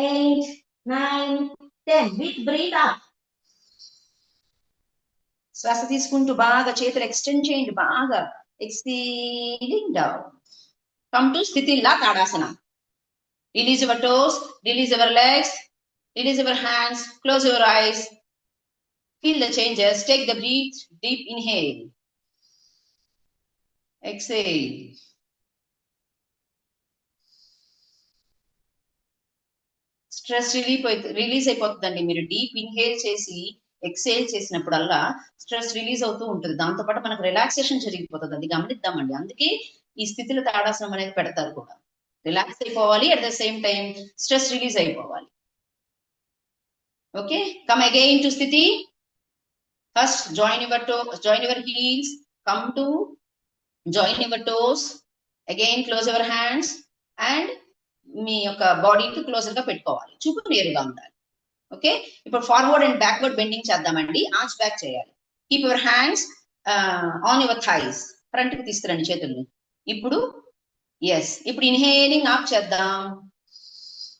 8 9 10. With breath up. శ్వాస తీసుకుంటూ బాగా చేతులు ఎక్స్టెండ్ చేయండి. బాగా ఎక్స్హేలింగ్ డౌన్. కమ్ టు స్థితిల్లా తాడాసన. Release your toes, release your legs, release your hands, close your eyes. Feel the changes. Take the breath. Deep inhale. Exhale. Stress release అయిపోతుందండి. మీరు డీప్ ఇన్హేల్ చేసి ఎక్సేల్ చేసినప్పుడల్లా stress release అవుతూ ఉంటుంది. దాంతోపాటు మనకు రిలాక్సేషన్ జరిగిపోతుంది. అది గమనిద్దామండి. అందుకే ఈ స్థితిలో తాడాసనం అనేది పెడతారు కూడా. రిలాక్స్ అయిపోవాలి, at the same time stress release అయిపోవాలి. ఓకే, కమ్ అగైన్ టు స్థితి. First join your heels. Come to join your toes. Again close your hands and మీ యొక్క బాడీకి క్లోజర్ గా పెట్టుకోవాలి. చూపు నేరుగా ఉండాలి. ఓకే, ఇప్పుడు ఫార్వర్డ్ అండ్ బ్యాక్వర్డ్ బెండింగ్ చేద్దామండి. ఆర్చ్ బ్యాక్ చేయాలి. Keep your hands on your thighs. Front కి తీసుకురండి చేతుల్ని. ఇప్పుడు ఇప్పుడు ఇన్హేలింగ్ ఆఫ్ చేద్దాం.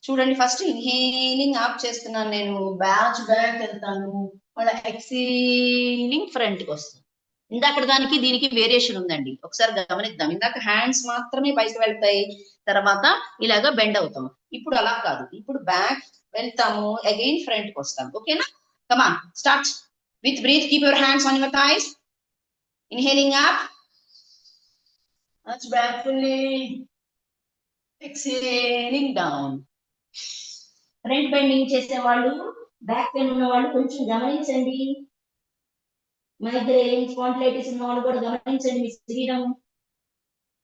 చూడండి, ఫస్ట్ ఇన్హేలింగ్ ఆఫ్ చేస్తున్నాను నేను. బ్యాక్ వెళ్తాను, మళ్ళీ ఎక్సేలింగ్ ఫ్రంట్ కి వస్తాను. ఇందాక దానికి దీనికి వేరియేషన్ ఉందండి. ఒకసారి గమనిద్దాం. ఇందాక హ్యాండ్స్ మాత్రమే పైకి వెళ్తాయి, తర్వాత ఇలాగా బెండ్ అవుతాం. ఇప్పుడు అలా కాదు. ఇప్పుడు బ్యాక్ వెళ్తాము, అగైన్ ఫ్రంట్ కి వస్తాం. ఓకేనా? Come on, start with breath. Keep your hands on your thighs. Inhaling up, arch back fully, exhaling down. Front bending చేసే వాళ్ళు, బ్యాక్ పెయిన్ ఉన్న వాళ్ళు కొంచెం గమనించండి. మైగ్రేన్, స్పాండిలైటిస్ ఉన్న వాళ్ళు కూడా గమనించండి. మీ శరీరం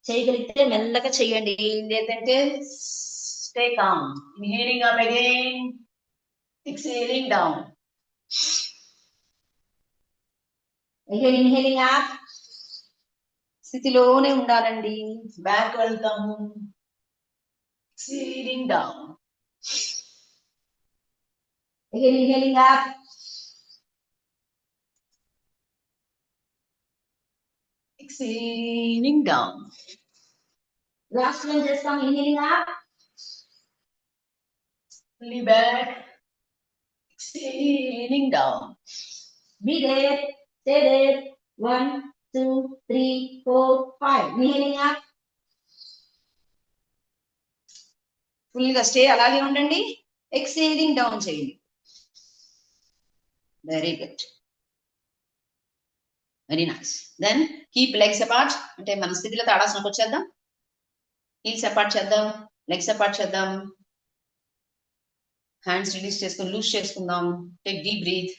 చేయగలిగితే మెల్లగా చేయండి, లేదంటే stay calm. Inhaling up again, exhaling down. Again inhaling up. స్థితిలోనే ఉండాలండి. బ్యాక్ వెళ్తాము, exhaling down. Again inhaling up, exhaling down. Last one చేస్తాం. Inhaling up, fully back, exhaling down. Be there, stay there. 1 2 3 4 5. Inhaling up, full గా stay అలాగే ఉండండి. Exhaling down చేయండి. Very good, very nice. Then keep legs apart. అంటే మన స్థితిలో తాడాసనకు వచ్చేద్దాం. హీల్స్ అపార్ట్ చేద్దాం, లెగ్స్ అపార్ట్ చేద్దాం. హ్యాండ్స్ రిలీజ్ చేసుకుని లూజ్ చేసుకుందాం. Take deep breath,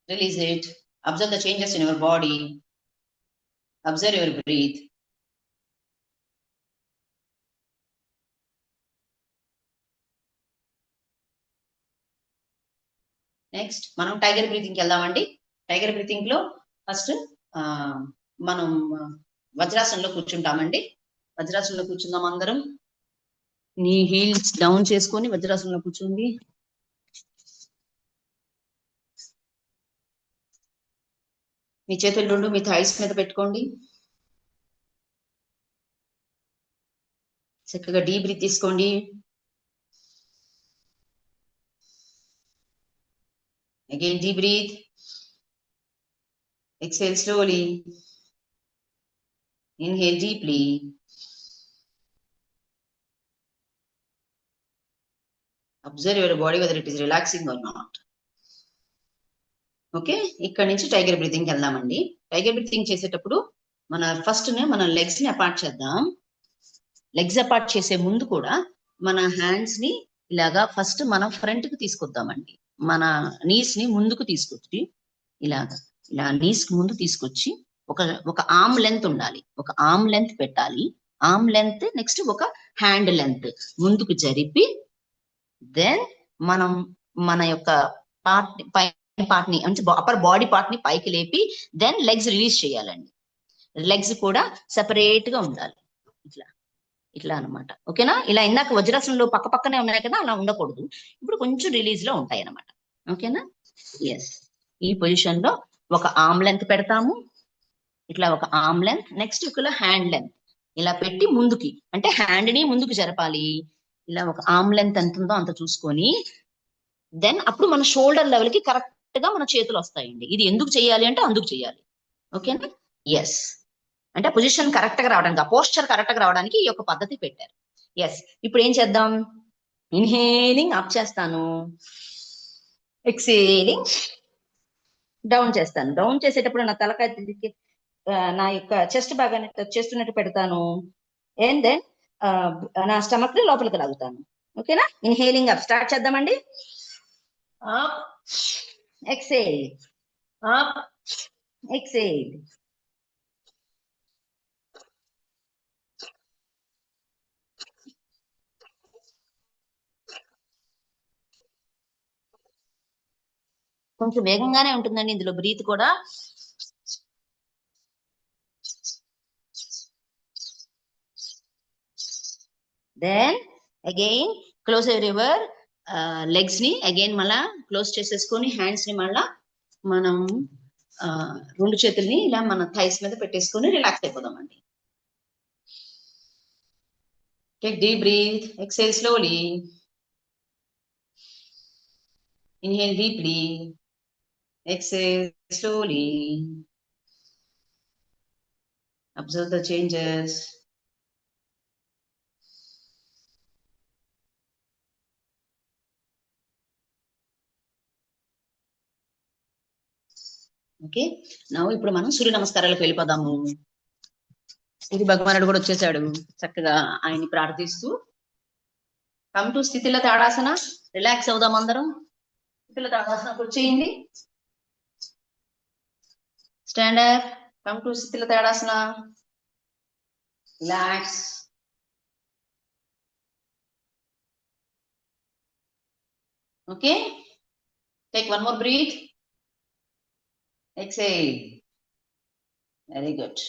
release it. Observe the changes in your body. Observe your breath. Next మనం టైగర్ బ్రీతింగ్కి వెళ్దామండి. టైగర్ బ్రీతింగ్ లో ఫస్ట్ మనం వజ్రాసనంలో కూర్చుంటామండి. వజ్రాసనంలో కూర్చుందాం అందరం. నీ హీల్స్ డౌన్ చేసుకొని వజ్రాసనంలో కూర్చుంది. మీ చేతులు రెండు మీ థైస్ మీద పెట్టుకోండి. చక్కగా డీప్ బ్రీత్ తీసుకోండి. Again, deep breathe. Exhale slowly. Inhale deeply. Observe your body whether it is relaxing or not. Okay, ఇక్కడ నుంచి టైగర్ బ్రీతింగ్ వెళ్దామండి. టైగర్ బ్రీతింగ్ చేసేటప్పుడు మన లెగ్స్ ని అపార్ట్ చేద్దాం. లెగ్స్ అపార్ట్ చేసే ముందు కూడా మన హ్యాండ్స్ ని ఇలాగా ఫస్ట్ మనం ఫ్రంట్ కి తీసుకొద్దామండి. మన నీస్ ని ముందుకు తీసుకొచ్చి ఇలా నీస్ కి ముందు తీసుకొచ్చి ఒక ఆర్మ్ లెంత్ ఉండాలి. ఒక ఆర్మ్ లెంత్ పెట్టాలి. ఆర్మ్ లెంత్ నెక్స్ట్ ఒక హ్యాండ్ లెంత్ ముందుకు జరిపి దెన్ మనం మన యొక్క పార్ట్ ని అంటే అప్పర్ బాడీ పార్ట్ ని పైకి లేపి దెన్ లెగ్స్ రిలీజ్ చేయాలండి. లెగ్స్ కూడా సెపరేట్ గా ఉండాలి. ఇట్లా అనమాట. ఓకేనా? ఇలా ఇందాక వజ్రాసనంలో పక్క పక్కనే ఉన్నాయి కదా, అలా ఉండకూడదు. ఇప్పుడు కొంచెం రిలీజ్ లో ఉంటాయి అనమాట. ఓకేనా? ఎస్. ఈ పొజిషన్ లో ఒక ఆర్మ్ లెంత్ పెడతాము, ఇట్లా ఒక ఆర్మ్ లెంత్, నెక్స్ట్ ఇక్కడ హ్యాండ్ లెంత్ ఇలా పెట్టి ముందుకి, అంటే హ్యాండ్ ని ముందుకు జరపాలి. ఇలా ఒక ఆర్మ్ లెంత్ ఎంత ఉందో అంత చూసుకొని దెన్ అప్పుడు మన షోల్డర్ లెవెల్ కి కరెక్ట్ గా మన చేతులు వస్తాయండి. ఇది ఎందుకు చేయాలి అంటే అందుకు చేయాలి. ఓకేనా? ఎస్. అంటే పొజిషన్ కరెక్ట్ గా రావడానికి, ఆ పోస్చర్ కరెక్ట్ గా రావడానికి ఈ యొక్క పద్ధతి పెట్టారు. ఎస్. ఇప్పుడు ఏం చేద్దాం? ఇన్హేలింగ్ అప్ చేస్తాను, ఎక్సేలింగ్ డౌన్ చేస్తాను. డౌన్ చేసేటప్పుడు నా తలకాయ నా యొక్క చెస్ట్ భాగాన్ని టచ్ చేస్తున్నట్టు పెడతాను. అండ్ దెన్ నా స్టమక్ ని లోపలికి లాగుతాను. ఓకేనా? ఇన్హేలింగ్ అప్ స్టార్ట్ చేద్దామండి. Up, exhale, up, exhale. కొంచెం వేగంగానే ఉంటుందండి ఇందులో బ్రీత్ కూడా. Then again close your legs ని అగైన్ మళ్ళా క్లోజ్ చేసేసుకొని హ్యాండ్స్ ని మళ్ళా మనం రెండు చేతుల్ని ఇలా మన థైస్ మీద పెట్టేసుకొని రిలాక్స్ అయిపోదామండి. Take deep breath, exhale slowly, inhale deeply, exhale slowly. Observe the changes. Okay, నా ఇప్పుడు మనం సూర్య నమస్కారాలకు వెళ్ళిపోదాము. ఇది భగవానుడు కూడా వచ్చేసాడు. చక్కగా ఆయన్ని ప్రార్థిస్తూ కమ్ టు స్థితిలో తాడాసన. రిలాక్స్ అవుదాం అందరం. స్థితిలో తాడాసనకు వచ్చేయండి. స్టాండ్ అప్, కమ్ టు స్థితిలో తాడాసన. Relax. Okay, take one more breath, exhale. Very good.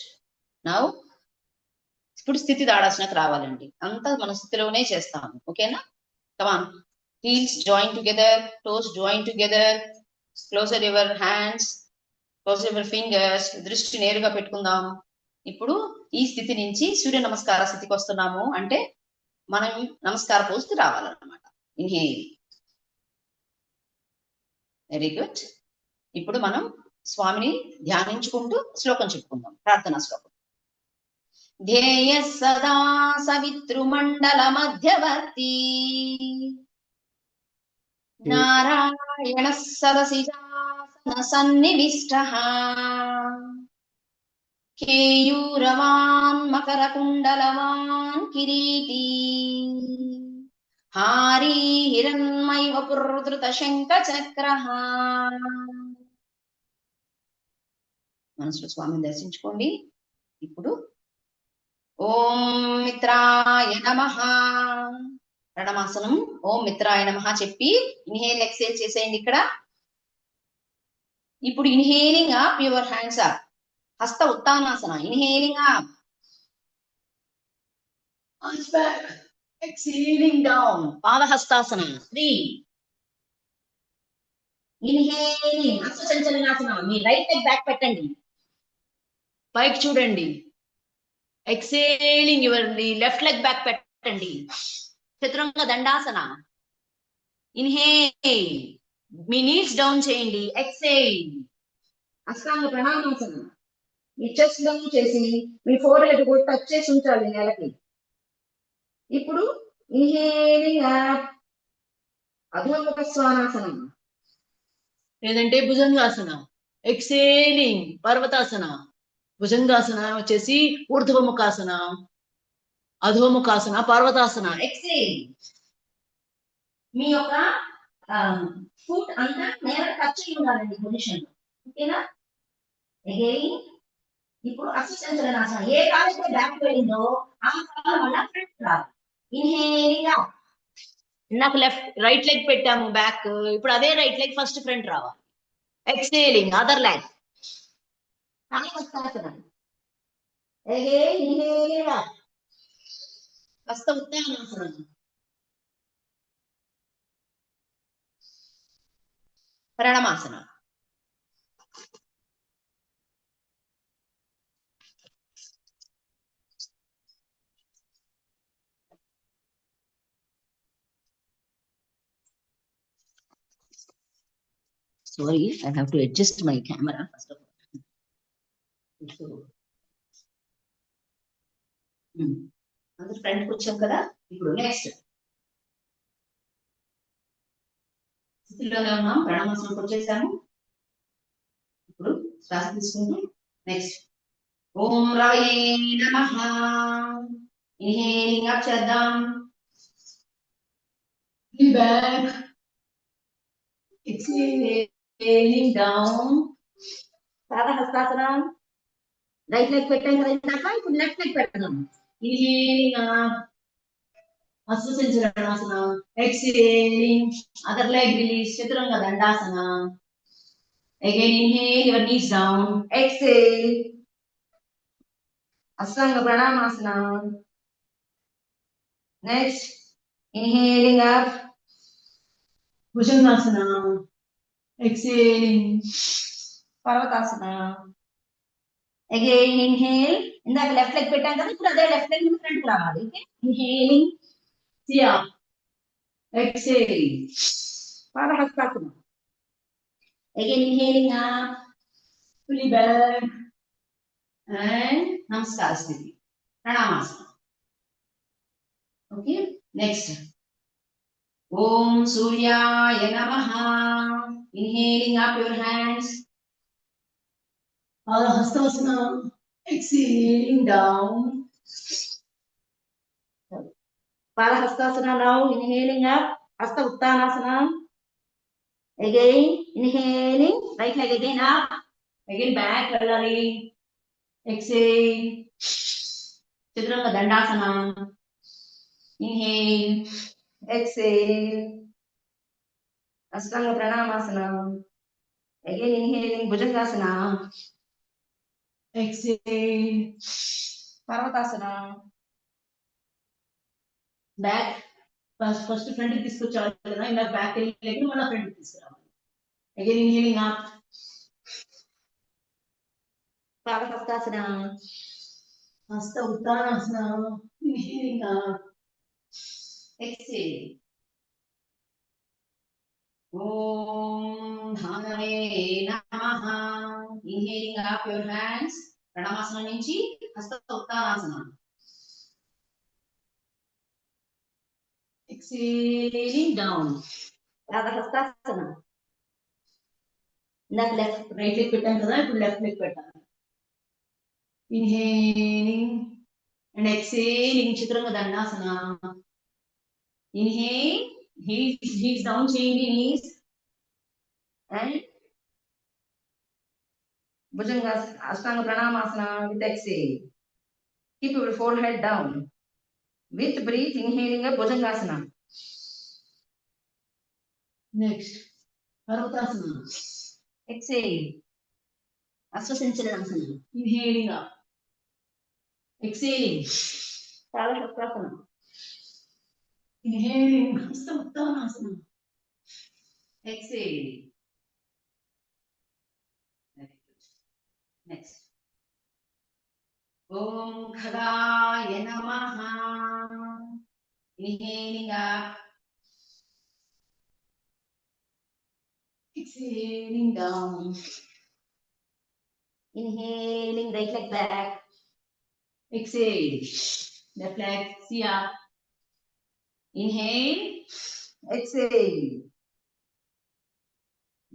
Now ఇప్పుడు స్థితి తాడాసనకు రావాలండి. అంతా మన స్థితిలోనే చేస్తాము. ఓకేనా? కమాన్, heels join together, toes join together, close your hands, close your fingers. దృష్టి నేరుగా పెట్టుకుందాం. ఇప్పుడు ఈ స్థితి నుంచి సూర్య నమస్కార స్థితికి వస్తున్నాము, అంటే మనం నమస్కార పోజ్కి రావాలన్నమాట. ఇన్హేల్. Very good. ఇప్పుడు మనం స్వామిని ధ్యానించుకుంటూ శ్లోకం చెప్పుకుందాం, ప్రార్థనా శ్లోకం. ధ్యేయ సదా సవితృమండల మధ్యవర్తి నారాయణ సదసిజాసన సన్నివిష్టః కేయూరవాన్ మకర కుండలవాన్ కిరీటీ హారీ హిరణ్మయ వపుర్ధృత శంఖ చక్రః. మనసులో స్వామిని దర్శించుకోండి. ఇప్పుడు ఓం మిత్రాయ నమః ప్రణమాసనం. ఓం మిత్రాయ నమః చెప్పి ఇన్హేల్ ఎక్సేల్ చేసేయండి ఇక్కడ. ఇప్పుడు inhaling up, your hands up, హస్త ఉత్తానాసన. Inhaling up, arms back, exhaling down, పాదహస్తాసన. 3. ఇన్హేలింగ్ హస్తచంచలనాసన. మీ రైట్ లెగ్ బ్యాక్ పెట్టండి, పైకి చూడండి. Exhaling your left leg back పెట్టండి, చతురంగ దండాసన. ఇన్హేల్, మీ నీస్ డౌన్ చేయండి. ఎక్సేల్, అష్టాంగ ప్రణామాసన. మీ చెస్ట్ డౌన్ చేసి మీ ఫోర్ హెడ్ కూడా టచ్ చేసి ఉంచాలి నేలకి. ఇప్పుడు ఇన్హేలింగ్ అప్, అధోముఖ స్వానాసనం లేదంటే భుజంగాసన. ఎక్సేలింగ్ పర్వతాసన. భుజంగాసన వచ్చేసి ఊర్ధ్వముఖాసన, అధోముఖాసన, పర్వతాసన. ఎక్సేల్, మీ యొక్క ఫుట్ అంతా నేల టచ్ అయి ఉండాలండి పొజిషన్ లో. ఓకేనా? అగైన్ ఇప్పుడు హస్తచంచలనాసన. ఏ కాలు బ్యాక్ వెళ్ళిందో ఆ కాలు మళ్ళా ఫ్రంట్ రావాలి. ఇన్హేలింగ్ అప్, నాకు రైట్ లెగ్ పెట్టాము బ్యాక్, ఇప్పుడు అదే రైట్ లెగ్ ఫస్ట్ ఫ్రంట్ రావాలి. Exhaling other leg. Again inhaling up, హస్త ఉత్తానాసనం. Pranamāsana. Sorry, I have to adjust my camera first of all. So, అందరు ఫ్రంట్కి వచ్చాం కదా. ఇప్పుడు నెక్స్ట్ స్థితిలోనే ఉన్నాం, ప్రణామాసనకు వచ్చేసాము. ఇప్పుడు శ్వాస తీసుకుంటూ నెక్స్ట్ ఓం రవయే నమః. ఇన్హేలింగ్ అప్ చేద్దాం. Back. Exhaling down. పాదహస్తాసనం. రైట్ లెగ్ పెట్టాం కదా ఇందాక, ఇప్పుడు లెఫ్ట్ లెగ్ పెడదాం. Inhaling up. హస్తసంచలనాసనం. ఎక్స్హేలింగ్. Other leg release. చతురంగ దండాసన. Again inhale, your knees down. Exhale. Ashtanga Pranamasana. Next, inhaling up. Bhujangasana. Exhaling. Parvatasana. Again inhale. ఇందాక లెఫ్ట్ లెగ్ పెట్టాం కదా, ఇప్పుడు అదే లెఫ్ట్ లెగ్ ఫ్రంట్ రావాలి. Okay, inhaling chia. ఎక్స్హేలింగ్ పాదహస్తాసన. Again inhaling up, fully back, and Namaskar Sthiti, Pranamasana. Okay, next. Om Suryaya Namaha. Inhaling up your hands. Hastasana. Exhaling down. Parahastasana now. Inhaling up. Hasta Uttanasana. Again inhaling. Right leg again up. Again back. Velali. Exhale. Chaturanga Dandasana. Inhale. Exhale. Ashtanga Pranamasana. Again inhaling Bhujangasana. Exhale. Parvatasana. Back. First front కి తీసుకొచ్చాలి కదా, ఇలా back వెళ్ళి మళ్ళీ front తీసుకురావాలి. Again inhaling up. Parahastasana. Hasta Uttanasana. Inhaling up. Exhale. Om Dhanave Namaha. Inhaling up your hands. Pranamasana నుంచి Hasta Uttanasana. Exhaling down. Parahastasana. ఇందాక left right leg పెట్టాం కదా, ఇప్పుడు లెఫ్ట్ లెగ్ పెట్టాలి. Inhaling and exhaling Chaturanga Dandasana. Inhale, heels down, chain the knees, and Bhujangasana, Ashtanga Pranamasana with exhale. Keep your forehead down. With breath, inhaling a Bhujangasana. Next, Parvatasana. Exhale. Asvasanchalanasana. Inhaling up. Exhaling. Parahastasana. Inhaling. Hasta Uttanasana. Exhale. Next. Om Khagaya Namaha. Inhaling up. Exhaling down. Inhaling right leg back. Exhale. Left leg, see up. Inhale. Exhale.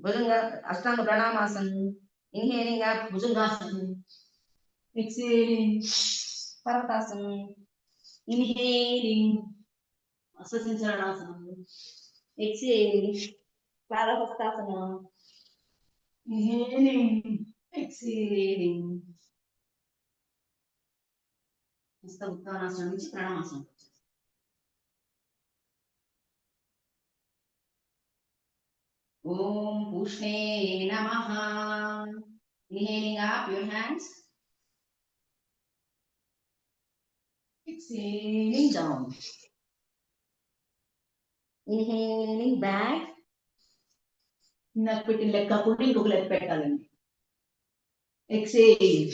Bhujanga, Ashtanga Pranamasana. Inhaling up, Bhujangasana. Exhaling, Parvatasana. Inhaling, Asvasanchalanasana. Exhale, Parahastasana. Inhaling, exhaling. Hasta Uttanasana నుంచి Pranamasana. Om Pushne Namaha. Inhaling up your hands. Exhaling down. Inhaling back. నాకు పెట్టిన లెక్క కాకుండా ఇంకొక లెక్క పెట్టాలండి. Exhale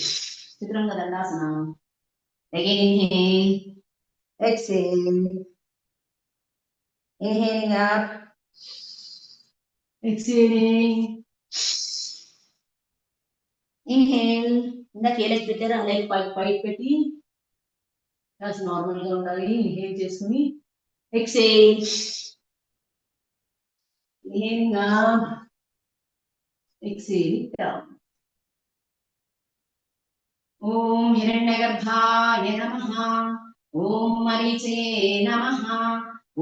చిత్రంగా దండాసన. Again inhale, exhale, inhaling up, exhaling, inhale. ఇందాక ఏ లెక్క పెట్టారో ఆ లెక్క పైకి పెట్టి కాస్త నార్మల్ గా ఉండాలి. ఇన్హేల్ చేసుకుని exhale, inhaling up, exhale down. ఓం హిరణ్యగర్భాయ నమః. ఓం మరీచే నమః.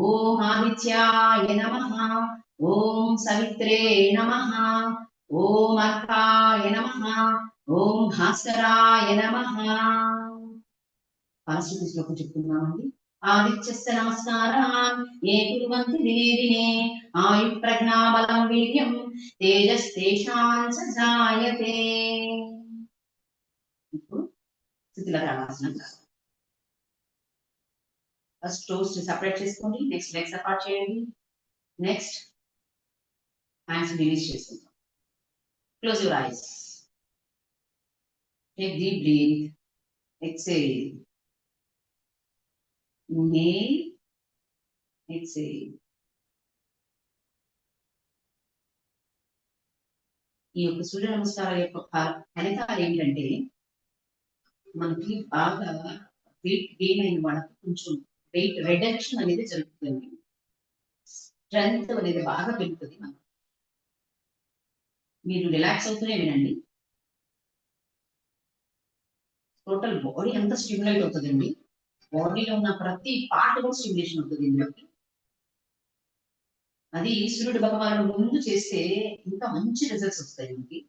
ఓం ఆదిత్యాయ నమః. ఓం సవిత్రే నమః. ఓం అర్కాయ నమః. ఓం భాస్కరాయ నమః. పారిశుద్ధ శ్లోకం చెప్తున్నామండి. ఆదిత్యస్య నమస్కారాన్ ఏ కుర్వంతి దినే దినే ఆయు ప్రజ్ఞాబలం వీర్యం తేజస్తేషాం చ జాయతే. ఇప్పుడు స్థితిలో రావాల్సిన ఫస్ట్ టోస్ సెపరేట్ చేసుకోండి. నెక్స్ట్ లెగ్స్ అపార్ట్ చేయండి. నెక్స్ట్ హ్యాండ్స్ రిలీజ్ చేసుకుంటాం. Close your eyes. Take deep breath. Exhale. Inhale, exhale. ఈ యొక్క సూర్య నమస్కారం యొక్క ఫలితాలు ఏంటంటే మనకి బాగా వెయిట్ గెయిన్ అయిన వాళ్ళకి కొంచెం వెయిట్ రిడక్షన్ అనేది జరుగుతుంది. స్ట్రెంగ్త్ అనేది బాగా పెరుగుతుంది. మనకి మీరు రిలాక్స్ అవుతూనే వినండి. టోటల్ బాడీ అంతా స్టిమ్యులేట్ అవుతుందండి. బాడీలో ఉన్న ప్రతి పార్ట్ కూడా స్టిమ్యులేషన్ అవుతుంది ఇందులోకి. అది సూర్యుడు భగవాను ముందు చేస్తే ఇంకా మంచి రిజల్ట్స్ వస్తాయి మనకి.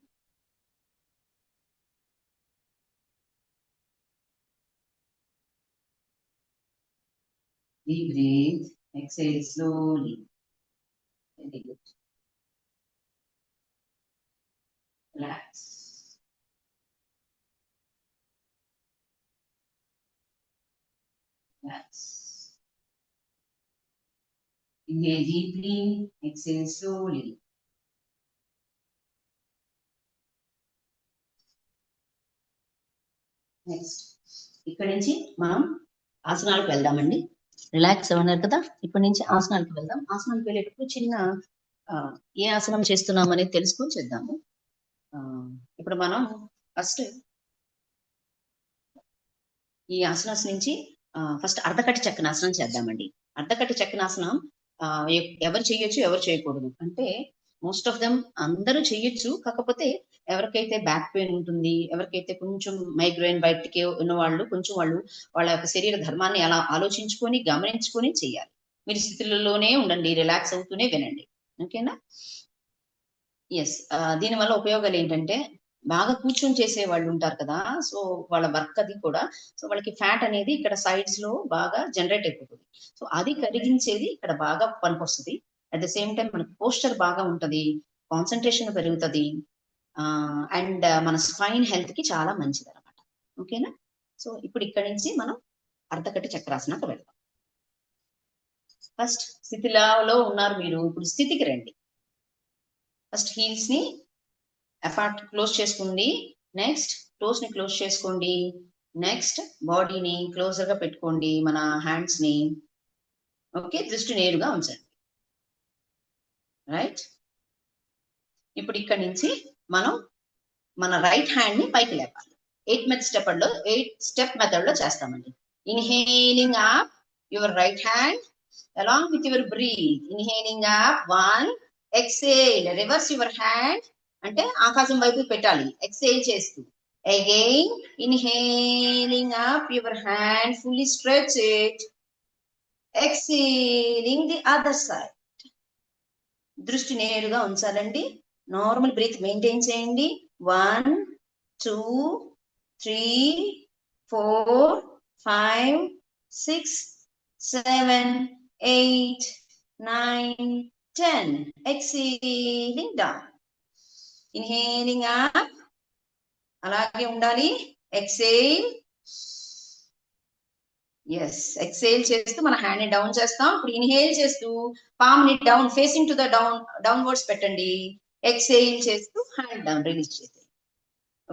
Deep breathe, exhale slowly. Very good. Relax. Relax. Inhale deeply, exhale slowly. Next ఇక్కడి నుంచి మనం ఆసనాలకు వెళ్దామండి. రిలాక్స్ అవ్వన్నారు కదా, ఇప్పటి నుంచి ఆసనాలకు వెళ్దాం. ఆసనాలకు వెళ్ళేటప్పుడు చిన్న ఏ ఆసనం చేస్తున్నాం అనేది తెలుసుకొని చేద్దాము. ఇప్పుడు మనం ఫస్ట్ ఈ ఆసనాస్ నుంచి ఫస్ట్ అర్ధకట్టి చక్రాసనం చేద్దామండి. అర్ధకట్టి చక్రాసనం ఎవరు చేయొచ్చు, ఎవరు చేయకూడదు అంటే మోస్ట్ ఆఫ్ దెమ్ అందరూ చేయొచ్చు. కాకపోతే ఎవరికైతే బ్యాక్ పెయిన్ ఉంటుంది, ఎవరికైతే కొంచెం మైగ్రేన్ బయటికి ఉన్న వాళ్ళు కొంచెం వాళ్ళ యొక్క శరీర ధర్మాన్ని అలా ఆలోచించుకొని గమనించుకొని చేయాలి. మీరు స్థితులలోనే ఉండండి, రిలాక్స్ అవుతూనే వినండి. ఓకేనా? ఎస్. దీనివల్ల ఉపయోగాలు ఏంటంటే బాగా కూర్చొని చేసే వాళ్ళు ఉంటారు కదా, సో వాళ్ళ వర్క్ అది కూడా, సో వాళ్ళకి ఫ్యాట్ అనేది ఇక్కడ సైడ్స్ లో బాగా జనరేట్ అయిపోతుంది. సో అది కరిగించేది ఇక్కడ బాగా పనికొస్తుంది. అట్ ద సేమ్ టైం మనకి పోస్చర్ బాగా ఉంటది, కాన్సన్ట్రేషన్ పెరుగుతుంది, అండ్ మన స్పైన్ హెల్త్ కి చాలా మంచిది అనమాట. ఓకేనా? సో ఇప్పుడు ఇక్కడ నుంచి మనం అర్ధకట్టి చక్రాసనకు వెళ్దాం. ఫస్ట్ స్థితిలో ఉన్నారు మీరు, ఇప్పుడు స్థితికి రండి. ఫస్ట్ హీల్స్ ని అపార్ట్ క్లోజ్ చేసుకోండి. నెక్స్ట్ టోస్ ని క్లోజ్ చేసుకోండి. నెక్స్ట్ బాడీని క్లోజర్ గా పెట్టుకోండి, మన హ్యాండ్స్ ని. ఓకే, దృష్టి నేరుగా ఉంచండి. రైట్. ఇప్పుడు ఇక్కడ నుంచి మనం మన రైట్ హ్యాండ్ ని పైకి లేపాలి. 8 స్టెప్ మెథడ్ లో చేస్తామండి. Inhaling up your right hand along with your breathe. Inhaling up 1, exhale, reverse your hand అంటే ఆకాశం వైపు పెట్టాలి, ఎక్సేల్ చేస్తూ. Again inhaling up your hand, fully stretch it, exhaling the other side. దృష్టి నేరుగా ఉంచాలండి. నార్మల్ బ్రీత్ మెయింటైన్ చేయండి. 1, 2, 3, 4, 5, 6, 7, 8, 9, 10. Exhaling down. Inhaling up. అలాగే ఉండాలి. ఎక్సేల్. ఎస్, ఎక్సేల్ చేస్తూ మన హ్యాండ్ ని డౌన్ చేస్తాం. ఇప్పుడు ఇన్హేల్ చేస్తూ పామ్ ని down, facing to the downwards పెట్టండి. ఎక్సేల్ చేస్తూ హ్యాండ్ డౌన్ రిలీజ్ చేసేయండి.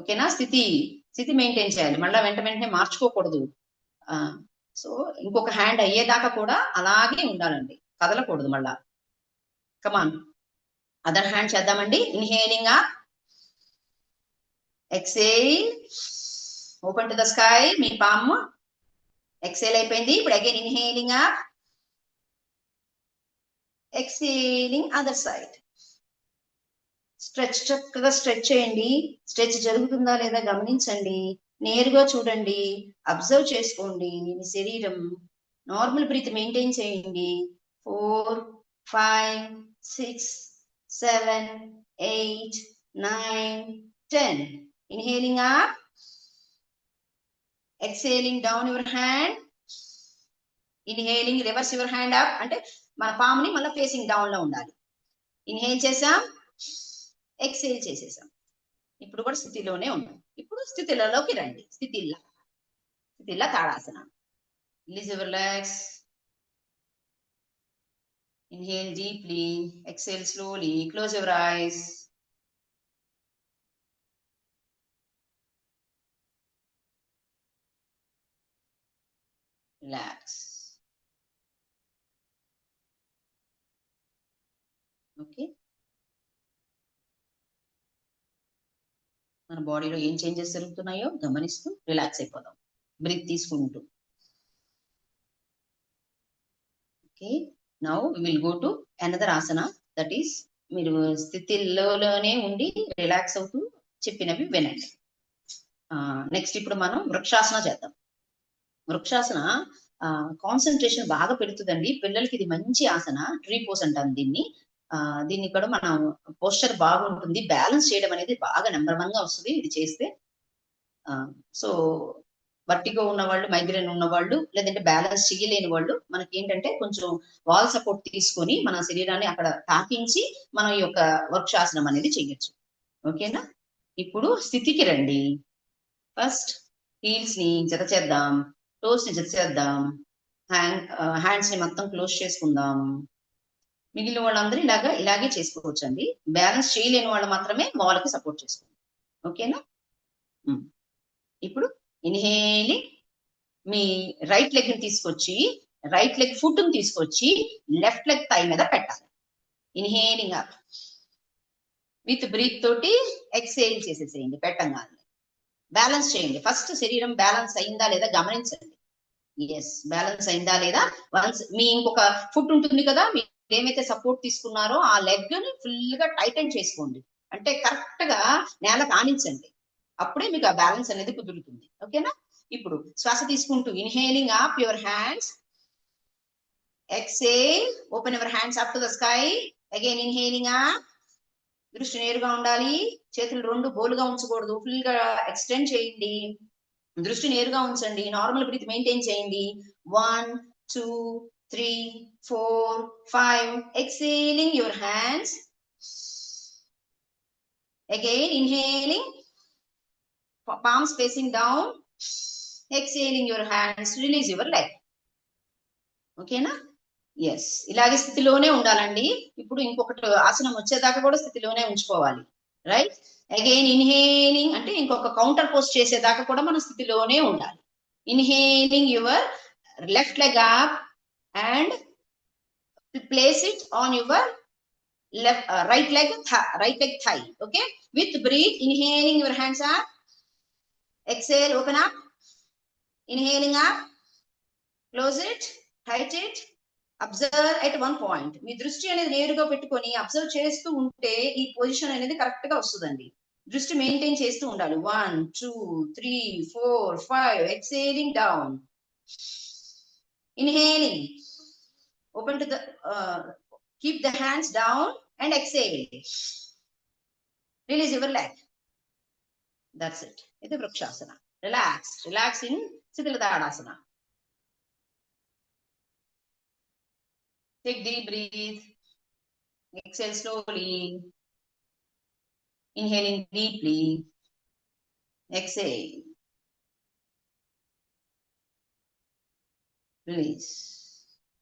ఓకేనా? స్థితి మెయింటైన్ చేయాలి. మళ్ళీ వెంటనే మార్చుకోకూడదు. సో ఇంకొక హ్యాండ్ అయ్యేదాకా కూడా అలాగే ఉండాలండి, కదలకూడదు మళ్ళా. కమాన్, అదర్ హ్యాండ్ చేద్దామండి. Inhaling up, exhale, open to the sky. మీ పామ్ ఎక్సేల్ అయిపోయింది. ఇప్పుడు again inhaling up, exhaling other side. Stretch, చక్కగా స్ట్రెచ్ చేయండి. స్ట్రెచ్ జరుగుతుందా లేదా గమనించండి. నేరుగా చూడండి, అబ్జర్వ్ చేసుకోండి. మీ శరీరం నార్మల్ బ్రీత్ మెయింటైన్ చేయండి. 4, 5, 6, 7, 8, 9, 10. Inhaling up, exhaling down your hand. Inhaling, reverse your hand up, అంటే మన పాముని మళ్ళీ ఫేసింగ్ డౌన్ లో ఉండాలి. ఇన్హేల్ చేసాం, ఎక్సేల్ చేసేసాం. ఇప్పుడు కూడా స్థితిలోనే ఉన్నాం. ఇప్పుడు స్థితిలలోకి రండి. స్థితిల్ల tadasana. Release your legs. Inhale deeply, exhale slowly. Close your eyes. Relax. Okay. మన బాడీలో ఏం చేంజెస్ జరుగుతున్నాయో గమనిస్తూ రిలాక్స్ అయిపోదాం, బ్రీత్ తీసుకుంటూ. Okay, now we will go to another ఆసన. దట్ ఈస్, మీరు స్థితిలోనే ఉండి రిలాక్స్ అవుతూ చెప్పినవి వినండి. నెక్స్ట్ ఇప్పుడు మనం వృక్షాసన చేద్దాం. వృక్షాసన కాన్సన్ట్రేషన్ బాగా పెడుతుందండి పిల్లలకి. ఇది మంచి ఆసన, ట్రీ పోస్ అంటాం దీన్ని. దీన్ని కూడా మనం పోస్చర్ బాగుంటుంది. బ్యాలెన్స్ చేయడం అనేది బాగా నెంబర్ 1 గా వస్తుంది ఇది చేస్తే. సో వర్టిగో ఉన్న వాళ్ళు, మైగ్రేన్ ఉన్న వాళ్ళు, లేదంటే బ్యాలెన్స్ చేయలేని వాళ్ళు, మనకి ఏంటంటే కొంచెం వాల్ సపోర్ట్ తీసుకొని మన శరీరాన్ని అక్కడ తాకించి మనం ఈ యొక్క వృక్షాసనం అనేది చేయొచ్చు. ఓకేనా? ఇప్పుడు స్థితికి రండి. ఫస్ట్ హీల్స్ ని జత చేద్దాం, టోస్ ని జత చేద్దాం, హ్యాండ్స్ ని మొత్తం క్లోజ్ చేసుకుందాం. మిగిలిన వాళ్ళందరూ ఇలాగే చేసుకోవచ్చండి. బ్యాలెన్స్ చేయలేని వాళ్ళు మాత్రమే వాల్కి సపోర్ట్ చేసుకోండి. ఓకేనా? ఇప్పుడు ఇన్హేలింగ్, మీ రైట్ లెగ్ ని తీసుకొచ్చి, రైట్ లెగ్ ఫుట్ ని తీసుకొచ్చి లెఫ్ట్ లెగ్ థై మీద పెట్టాలి. ఇన్హేలింగ్ అప్, విత్ బ్రీత్ తోటి ఎక్సేల్ చేసేసేయండి. పెట్టంగానే బ్యాలెన్స్ చేయండి. ఫస్ట్ శరీరం బ్యాలెన్స్ అయిందా లేదా గమనించండి. ఎస్, బ్యాలెన్స్ అయిందా లేదా. వన్స్ మీ ఇంకొక ఫుట్ ఉంటుంది కదా, మీరు ఏమైతే సపోర్ట్ తీసుకున్నారో ఆ లెగ్ ని ఫుల్ గా టైటన్ చేసుకోండి. అంటే కరెక్ట్ గా నేలకు ఆనించండి. అప్పుడే మీకు ఆ బ్యాలెన్స్ అనేది కుదురుతుంది. ఓకేనా? ఇప్పుడు శ్వాస తీసుకుంటూ inhaling up your hands, exhale, open your hands up to the sky. Again inhaling up, దృష్టి నేరుగా ఉండాలి. చేతులు 2 బోలుగా ఉంచకూడదు, ఫుల్ గా ఎక్స్టెండ్ చేయండి. దృష్టి నేరుగా ఉంచండి. నార్మల్ బ్రీత్ మెయింటైన్ చేయండి. 1, 2, 3, 4, 5. Exhaling your hands. Again inhaling, palms facing down. Exhaling your hands, release your leg. ఓకేనా? ఎస్, ఇలాగే స్థితిలోనే ఉండాలండి. ఇప్పుడు ఇంకొకటి ఆసనం వచ్చేదాకా కూడా స్థితిలోనే ఉంచుకోవాలి. రైట్? అగైన్ ఇన్హేలింగ్ అంటే ఇంకొక కౌంటర్ పోస్ట్ చేసేదాకా కూడా మనం స్థితిలోనే ఉండాలి. Inhaling your left leg up and place it on your right leg thigh. Okay, with breathe, inhaling your hands up, exhale, open up, inhaling up, close it, tight it. Observe at 1 point. మీ దృష్టి అనేది నేరుగా పెట్టుకొని observe చేస్తూ ఉంటే ఈ position అనేది correct గా వస్తుందండి. దృష్టి మెయింటైన్ చేస్తూ ఉండాలి. 1, 2, 3, 4, 5. Exhaling down, inhaling, open to the keep the hands down and exhale. Release your leg. That's it. Itu vrikshasana. Relax in Siddhaladasana. Take deep breath. Exhale slowly. Inhaling deeply. Exhale. Release.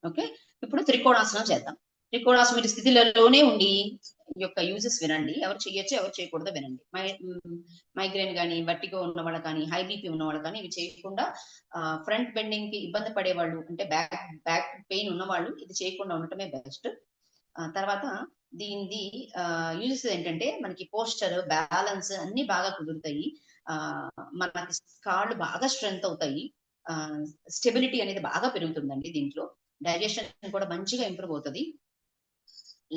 Okay. ఇప్పుడు త్రికోణాసనం చేద్దాం. త్రికోణాసన స్థితిలోనే ఉండి ఈ యొక్క uses వినండి. ఎవరు చేయొచ్చు, ఎవరు చేయకూడదో వినండి. మైగ్రేన్ కానీ, బట్టిగా ఉన్న వాళ్ళు కానీ, హై బీపీ ఉన్న వాళ్ళు కానీ ఇవి చేయకుండా ఫ్రంట్ బెండింగ్ కి ఇబ్బంది పడేవాళ్ళు, అంటే బ్యాక్ పెయిన్ ఉన్న వాళ్ళు ఇది చేయకుండా ఉండటమే బెస్ట్. తర్వాత దీనిది యూజెస్ ఏంటంటే మనకి పోస్చర్, బ్యాలెన్స్ అన్ని బాగా కుదురుతాయి. మనకి కాళ్ళు బాగా స్ట్రెంగ్త్ అవుతాయి. స్టెబిలిటీ అనేది బాగా పెరుగుతుందండి దీంట్లో. డైజెషన్ కూడా మంచిగా ఇంప్రూవ్ అవుతుంది.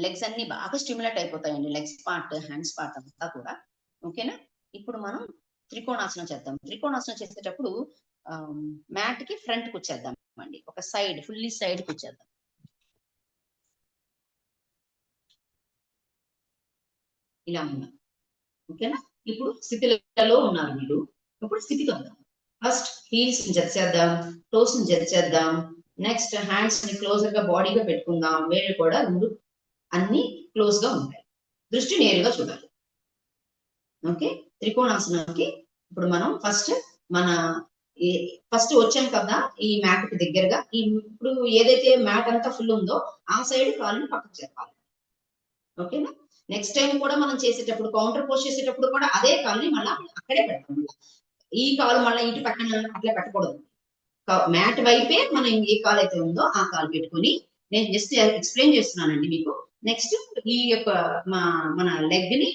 లెగ్స్ అన్ని బాగా స్టిమ్యులేట్ అయిపోతాయండి, లెగ్స్ పార్ట్, హ్యాండ్స్ పార్ట్ అంతా కూడా. ఓకేనా? ఇప్పుడు మనం త్రికోణాసనం చేద్దాం. త్రికోణాసనం చేసేటప్పుడు మ్యాట్ కి ఫ్రంట్ కూర్చేద్దాం అండి. ఒక సైడ్, ఫుల్లీ సైడ్ కూర్చేద్దాం. ఇలా ఉన్నాం. ఓకేనా? ఇప్పుడు స్థితిలో ఉన్నారు మీరు. ఇప్పుడు స్థితికి వద్దాం. ఫస్ట్ హీల్స్ ని జత చేద్దాం, టోస్ ని జత చేద్దాం. నెక్స్ట్ హ్యాండ్స్ ని క్లోజర్ గా బాడీగా పెట్టుకుందాం. వేళ్ళు కూడా రెండు అన్ని క్లోజ్ గా ఉంటాయి. దృష్టి నేరుగా చూడాలి. ఓకే? త్రికోణాసనానికి ఇప్పుడు మనం ఫస్ట్ వచ్చాం కదా ఈ మ్యాట్ కి దగ్గరగా. ఇప్పుడు ఏదైతే మ్యాట్ అంతా ఫుల్ ఉందో ఆ సైడ్ కాళ్ళని పక్కకు చెప్పాలి. ఓకేనా? నెక్స్ట్ టైం కూడా మనం చేసేటప్పుడు, కౌంటర్ పోస్ట్ చేసేటప్పుడు కూడా అదే కాల్ని మళ్ళీ అక్కడే పెట్టాలి. ఈ కాలు మళ్ళీ ఇటు పక్కన అట్లా పెట్టకూడదు. మ్యాట్ వైపే మనం ఏ కాల్ అయితే ఉందో ఆ కాల్ పెట్టుకుని, నేను జస్ట్ ఎక్స్ప్లెయిన్ చేస్తున్నానండి మీకు. నెక్స్ట్ ఈ యొక్క మన లెగ్ ని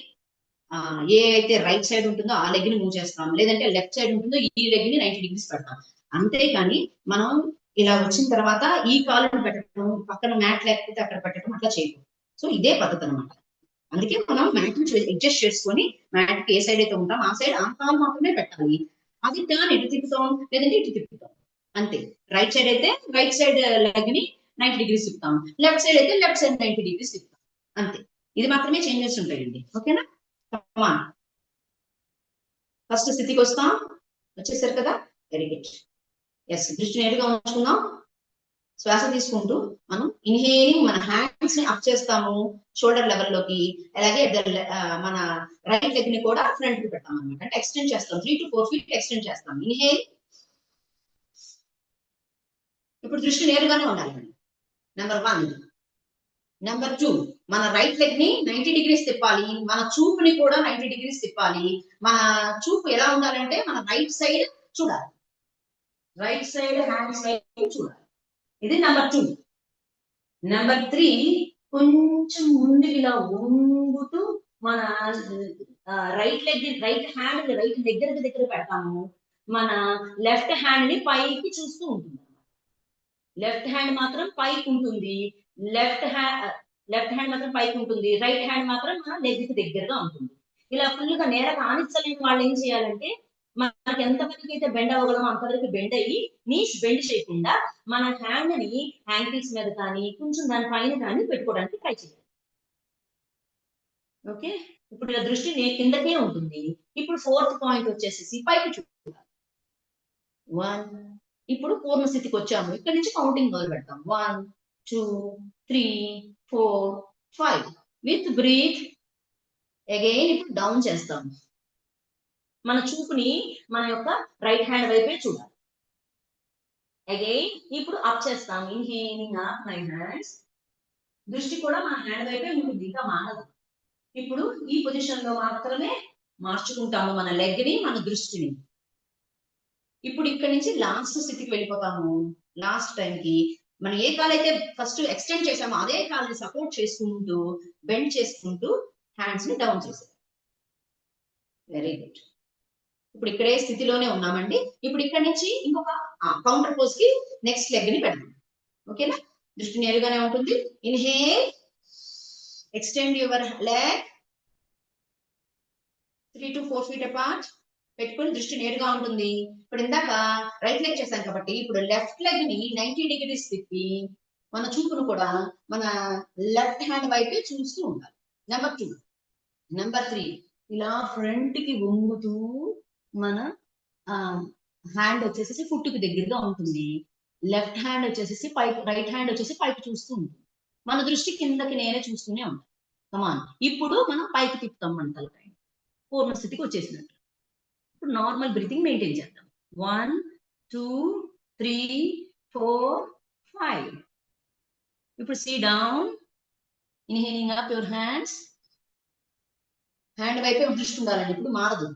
ఏ అయితే రైట్ సైడ్ ఉంటుందో ఆ లెగ్ ని మూవ్ చేస్తాం, లేదంటే లెఫ్ట్ సైడ్ ఉంటుందో ఈ లెగ్ ని 90 డిగ్రీస్ పెడతాం. అంతేకాని మనం ఇలా వచ్చిన తర్వాత ఈ కాలుని పెట్టడం, పక్కన మ్యాట్ లేకపోతే అక్కడ పెట్టడం అట్లా చేయకూడదు. సో ఇదే పద్ధతి అనమాట. అందుకే మనం మ్యాట్ ని అడ్జస్ట్ చేసుకొని, మ్యాట్ కి ఏ సైడ్ అయితే ఉంటాం ఆ సైడ్ ఆ కాలు మాత్రమే పెట్టాలి. అది టర్న్ ఇటు తిప్పుతాం, లేదంటే ఇటు తిప్పుతాం, అంతే. రైట్ సైడ్ అయితే రైట్ సైడ్ లెగ్ ని 90 డిగ్రీస్ తిప్పుతాం, లెఫ్ట్ సైడ్ అయితే లెఫ్ట్ సైడ్ 90 డిగ్రీస్ తిప్పుతాం, అంతే. ఇది మాత్రమే చేంజెస్ ఉంటాయండి. ఓకేనా? ఫస్ట్ స్థితికి వస్తాం. వచ్చేసారు కదా? Very good. ఎస్, దృష్టి నేరుగా ఉంచుకుందాం. శ్వాస తీసుకుంటూ మనం ఇన్హేలింగ్ మన హ్యాండ్స్ ని అప్ చేస్తాము షోల్డర్ లెవెల్లోకి. అలాగే మన రైట్ లెగ్ ని కూడా ఫ్రంట్ కి పెడతాం అనమాట. అంటే ఎక్స్టెండ్ చేస్తాం, 3 to 4 feet ఎక్స్టెండ్ చేస్తాం. ఇన్హేల్. ఇప్పుడు దృష్టి నేరుగానే ఉండాలి. నెంబర్ 1. నెంబర్ 2, మన రైట్ లెగ్ ని 90 డిగ్రీస్ తిప్పాలి. మన చూపుని కూడా 90 డిగ్రీస్ తిప్పాలి. మన చూపు ఎలా ఉండాలంటే మన రైట్ సైడ్ చూడాలి, రైట్ సైడ్ హ్యాండ్ సైడ్ చూడాలి. ఇది నెంబర్ 2. నెంబర్ 3, కొంచెం ముందుకు ఇలా వంగుతూ మన రైట్ హ్యాండ్ రైట్ దగ్గర పెడతాము. మన లెఫ్ట్ హ్యాండ్ ని పైకి చూస్తూ ఉంటుంది. లెఫ్ట్ హ్యాండ్ మాత్రం పైకి ఉంటుంది, లెఫ్ట్ హ్యాండ్ మాత్రం పైకి ఉంటుంది, రైట్ హ్యాండ్ మాత్రం మన లెగ్ కి దగ్గరగా ఉంటుంది. ఇలా ఫుల్ గా నేరకు ఆనించలేని వాళ్ళు ఏం చేయాలంటే, మనకి ఎంతవరకు అయితే బెండ్ అవ్వగలమో అంతవరకు బెండ్ అయ్యి, నీస్ బెండ్ చేయకుండా మన హ్యాండ్ ని యాంకిల్స్ మీద కానీ కొంచెం దాని పైన కానీ పెట్టుకోవడానికి ట్రై చేయాలి. ఓకే? ఇప్పుడు ఇలా దృష్టి కిందకే ఉంటుంది. ఇప్పుడు 4th పాయింట్ వచ్చేసి పైకి చూడాలి. 1. ఇప్పుడు పూర్ణ స్థితికి వచ్చాము. ఇక్కడ నుంచి కౌంటింగ్ మొదలు పెడతాం. 1, 2, 3, 4, 5. విత్ బ్రీత్ అగైన్ ఇప్పుడు డౌన్ చేస్తాం. మన చూపుని మన యొక్క రైట్ హ్యాండ్ వైపే చూడాలి. అగైన్ ఇప్పుడు అప్ చేస్తాం. Inhaling up my hands. దృష్టి కూడా మన హ్యాండ్ వైపే ఉంటుంది, ఇంకా మానదు. ఇప్పుడు ఈ పొజిషన్ లో మాత్రమే మార్చుకుంటాము మన లెగ్ ని, మన దృష్టిని. ఇప్పుడు ఇక్కడ నుంచి లాస్ట్ స్థితికి వెళ్ళిపోతాము. లాస్ట్ టైం కి మనం ఏ కాల్ అయితే ఫస్ట్ ఎక్స్టెండ్ చేసామో అదే కాల్ని సపోర్ట్ చేసుకుంటూ బెండ్ చేసుకుంటూ హ్యాండ్స్ ని డౌన్ చేసాం. Very good. ఇప్పుడు ఇక్కడే స్థితిలోనే ఉన్నామండి. ఇప్పుడు ఇక్కడ నుంచి ఇంకొక కౌంటర్ పోజ్ కి నెక్స్ట్ లెగ్ ని పెడదాం. ఓకేనా? దృష్టి నేరుగానే ఉంటుంది. Inhale, extend your leg 3 to 4 feet apart పెట్టుకుని దృష్టి నేరుగా ఉంటుంది. ఇప్పుడు ఇందాక రైట్ లెగ్ చేశాం కాబట్టి ఇప్పుడు లెఫ్ట్ లెగ్ ని 90 డిగ్రీస్ తిప్పి మన చూపును కూడా మన లెఫ్ట్ హ్యాండ్ వైపే చూస్తూ ఉండాలి. నెంబర్ 2. నెంబర్ 3, ఇలా ఫ్రంట్ కి వంగుతూ మన హ్యాండ్ వచ్చేసి ఫుట్ కి దగ్గరగా ఉంటుంది. లెఫ్ట్ హ్యాండ్ వచ్చేసి పైకి, రైట్ హ్యాండ్ వచ్చేసి పైకి చూస్తూ ఉంటుంది. మన దృష్టి కిందకి నేనే చూస్తూనే ఉంటాం. కమాన్. ఇప్పుడు మనం పైకి తిప్పుతాం మన తలపై. పూర్ణ స్థితికి వచ్చేసినట్టు. ఇప్పుడు నార్మల్ బ్రీతింగ్ మెయింటైన్ చేద్దాం. 1, 2, 3, 4, 5. ఇప్పుడు see down. Inhaling up your hands. Hand వైపే దృష్టి ఉండాలండి, ఇప్పుడు మారదు.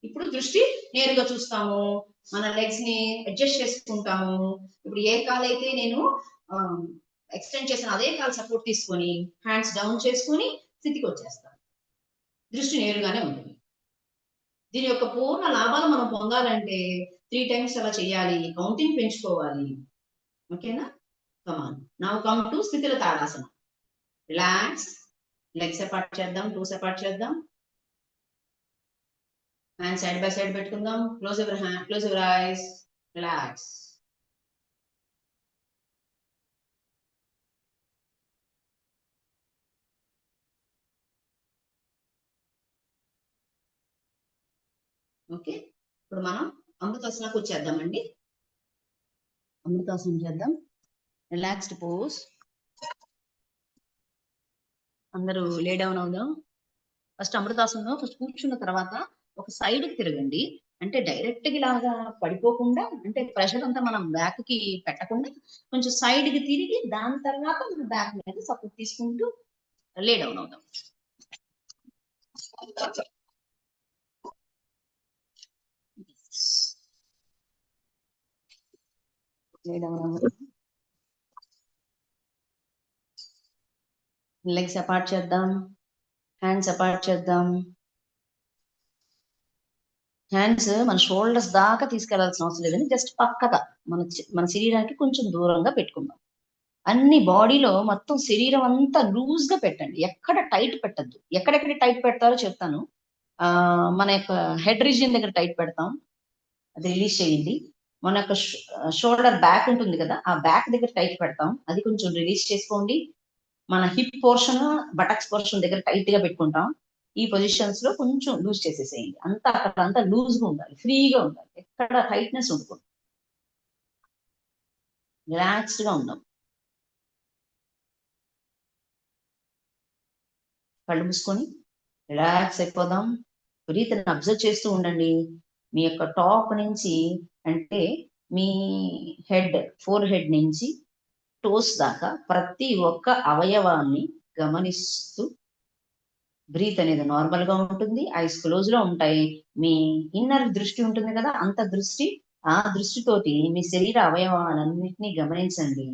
ఇప్పుడు దృష్టి నేరుగా చూస్తాము, మన లెగ్స్ ని అడ్జస్ట్ చేసుకుంటాము. ఇప్పుడు ఏ కాల్ అయితే నేను ఎక్స్టెండ్ చేసిన అదే కాల్ సపోర్ట్ తీసుకొని హ్యాండ్స్ డౌన్ చేసుకొని స్థితికి వచ్చేస్తాం. దృష్టి నేరుగానే ఉంటుంది. దీని యొక్క పూర్ణ లాభాలు మనం పొందాలంటే 3 times అలా చేయాలి, కౌంటింగ్ పెంచుకోవాలి. ఓకేనా? కమాన్ నౌ కమ్ టు స్థితిల తాడాసన. రిలాక్స్, లెగ్స్ అపార్ట్ చేద్దాం, టూస్ అపార్ట్ చేద్దాం. హ్యాండ్ సైడ్ బై సైడ్ పెట్టుకుందాం. Close your hand, close your eyes, relax. Okay, ఇప్పుడు మనం అమృతాసనకు వచ్చేద్దామండి. అమృతాసనం చేద్దాం. Relaxed pose. అందరూ లే డౌన్ అవుదాం. ఫస్ట్ అమృతాసనంలో ఫస్ట్ కూర్చున్న తర్వాత ఒక సైడ్ కి తిరగండి. అంటే డైరెక్ట్ గా లాగా పడిపోకుండా, అంటే ప్రెషర్ అంతా మనం బ్యాక్ కి పెట్టకుండా కొంచెం సైడ్ కి తిరిగి దాని తర్వాత మనం బ్యాక్ మీద సపోర్ట్ తీసుకుంటూ లే డౌన్ అవుదాం. లే డౌన్ అవుదాం. లెగ్స్ అపార్ట్ చేద్దాం, హ్యాండ్స్ అపార్ట్ చేద్దాం. హ్యాండ్స్ మన షోల్డర్స్ దాకా తీసుకెళ్లాల్సిన అవసరం లేదని జస్ట్ పక్కగా మన శరీరానికి కొంచెం దూరంగా పెట్టుకుందాం. అన్ని బాడీలో మొత్తం శరీరం అంతా లూజ్ గా పెట్టండి, ఎక్కడ టైట్ పెట్టద్దు. ఎక్కడెక్కడ టైట్ పెడతారో చెప్తాను. మన యొక్క హెడ్ రీజియన్ దగ్గర టైట్ పెడతాం, అది రిలీజ్ చేయండి. మన యొక్క షోల్డర్ బ్యాక్ ఉంటుంది కదా, ఆ బ్యాక్ దగ్గర టైట్ పెడతాం, అది కొంచెం రిలీజ్ చేసుకోండి. మన హిప్ పోర్షన్, బటక్స్ పోర్షన్ దగ్గర టైట్ గా పెట్టుకుంటాం. ఈ పొజిషన్స్ లో కొంచెం లూజ్ చేసేసేయండి. అంతా అక్కడ అంతా లూజ్ గా ఉండాలి, ఫ్రీగా ఉండాలి, ఎక్కడ టైట్నెస్ ఉండకూడదు. రిలాక్స్డ్ గా ఉందాం. కళ్ళు మూసుకొని రిలాక్స్ అయిపోదాం. బ్రీత్ని అబ్జర్వ్ చేస్తూ ఉండండి. మీ యొక్క టాప్ నుంచి, అంటే మీ ఫోర్ హెడ్ నుంచి టోస్ దాకా ప్రతి ఒక్క అవయవాన్ని గమనిస్తూ, బ్రీత్ అనేది నార్మల్ గా ఉంటుంది, ఐస్ క్లోజ్ లో ఉంటాయి. మీ ఇన్నర్ దృష్టి ఉంటుంది కదా, అంత దృష్టి, ఆ దృష్టితోటి మీ శరీర అవయవాలన్నింటినీ గమనించండి.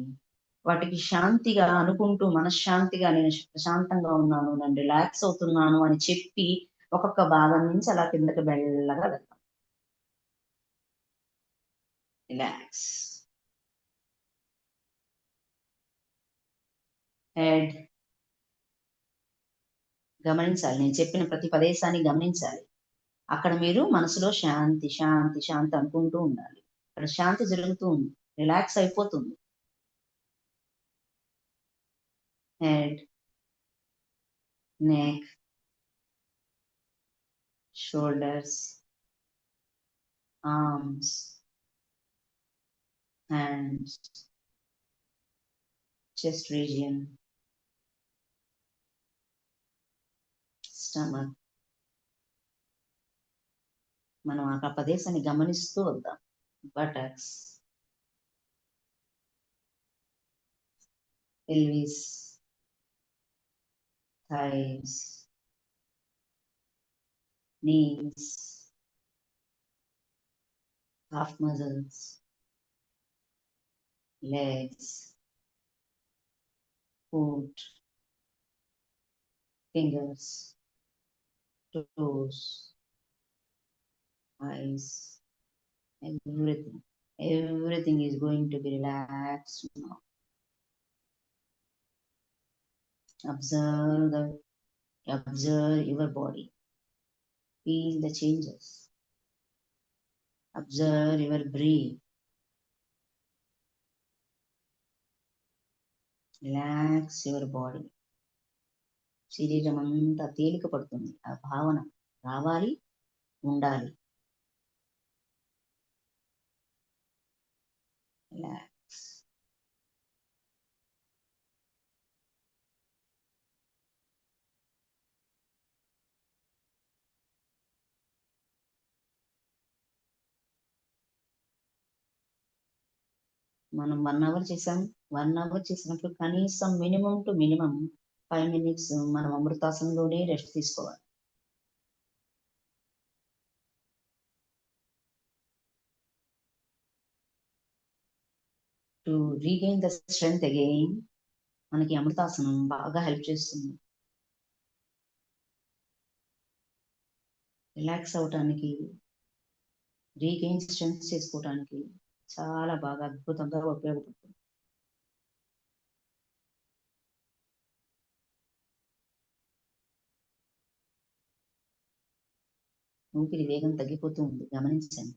వాటికి శాంతిగా అనుకుంటూ, మనశ్శాంతిగా నేను ప్రశాంతంగా ఉన్నాను, నేను రిలాక్స్ అవుతున్నాను అని చెప్పి ఒక్కొక్క భాగం నుంచి అలా కిందకి మెల్లగా వెళ్తాం. రిలాక్స్. హెడ్ గమనించాలి, నేను చెప్పిన ప్రతి ప్రదేశాన్ని గమనించాలి. అక్కడ మీరు మనసులో శాంతి శాంతి శాంతి అనుకుంటూ ఉండాలి. అక్కడ శాంతి జరుగుతూ ఉంది, రిలాక్స్ అయిపోతుంది. Head, neck, shoulders, arms, hands, chest region, stomach. మనం ఆ ప్రదేశాన్ని గమనిస్తూ వద్దాం. Buttocks, pelvis, thighs, knees, calf muscles, legs, foot, fingers, toes, eyes, everything. Everything is going to be relaxed now. Observe your body. Feel the changes. Observe your breath. Relax your body. శరీరం అంతా తేలిక పడుతుంది. ఆ భావన రావాలి, ఉండాలి. Relax. మనం 1 hour చేసాం. 1 hour చేసినప్పుడు కనీసం మినిమం టు మినిమం 5 minutes మనం అమృతాసనంలోనే రెస్ట్ తీసుకోవాలి. To regain the strength again మనకి అమృతాసనం బాగా హెల్ప్ చేస్తుంది. రిలాక్స్ అవటానికి, రీగెయిన్ స్ట్రెంగ్త్ చేసుకోవటానికి చాలా బాగా అద్భుతంగా ఉపయోగపడుతుంది. ఊపిరి వేగం తగ్గిపోతూ ఉంది, గమనించండి.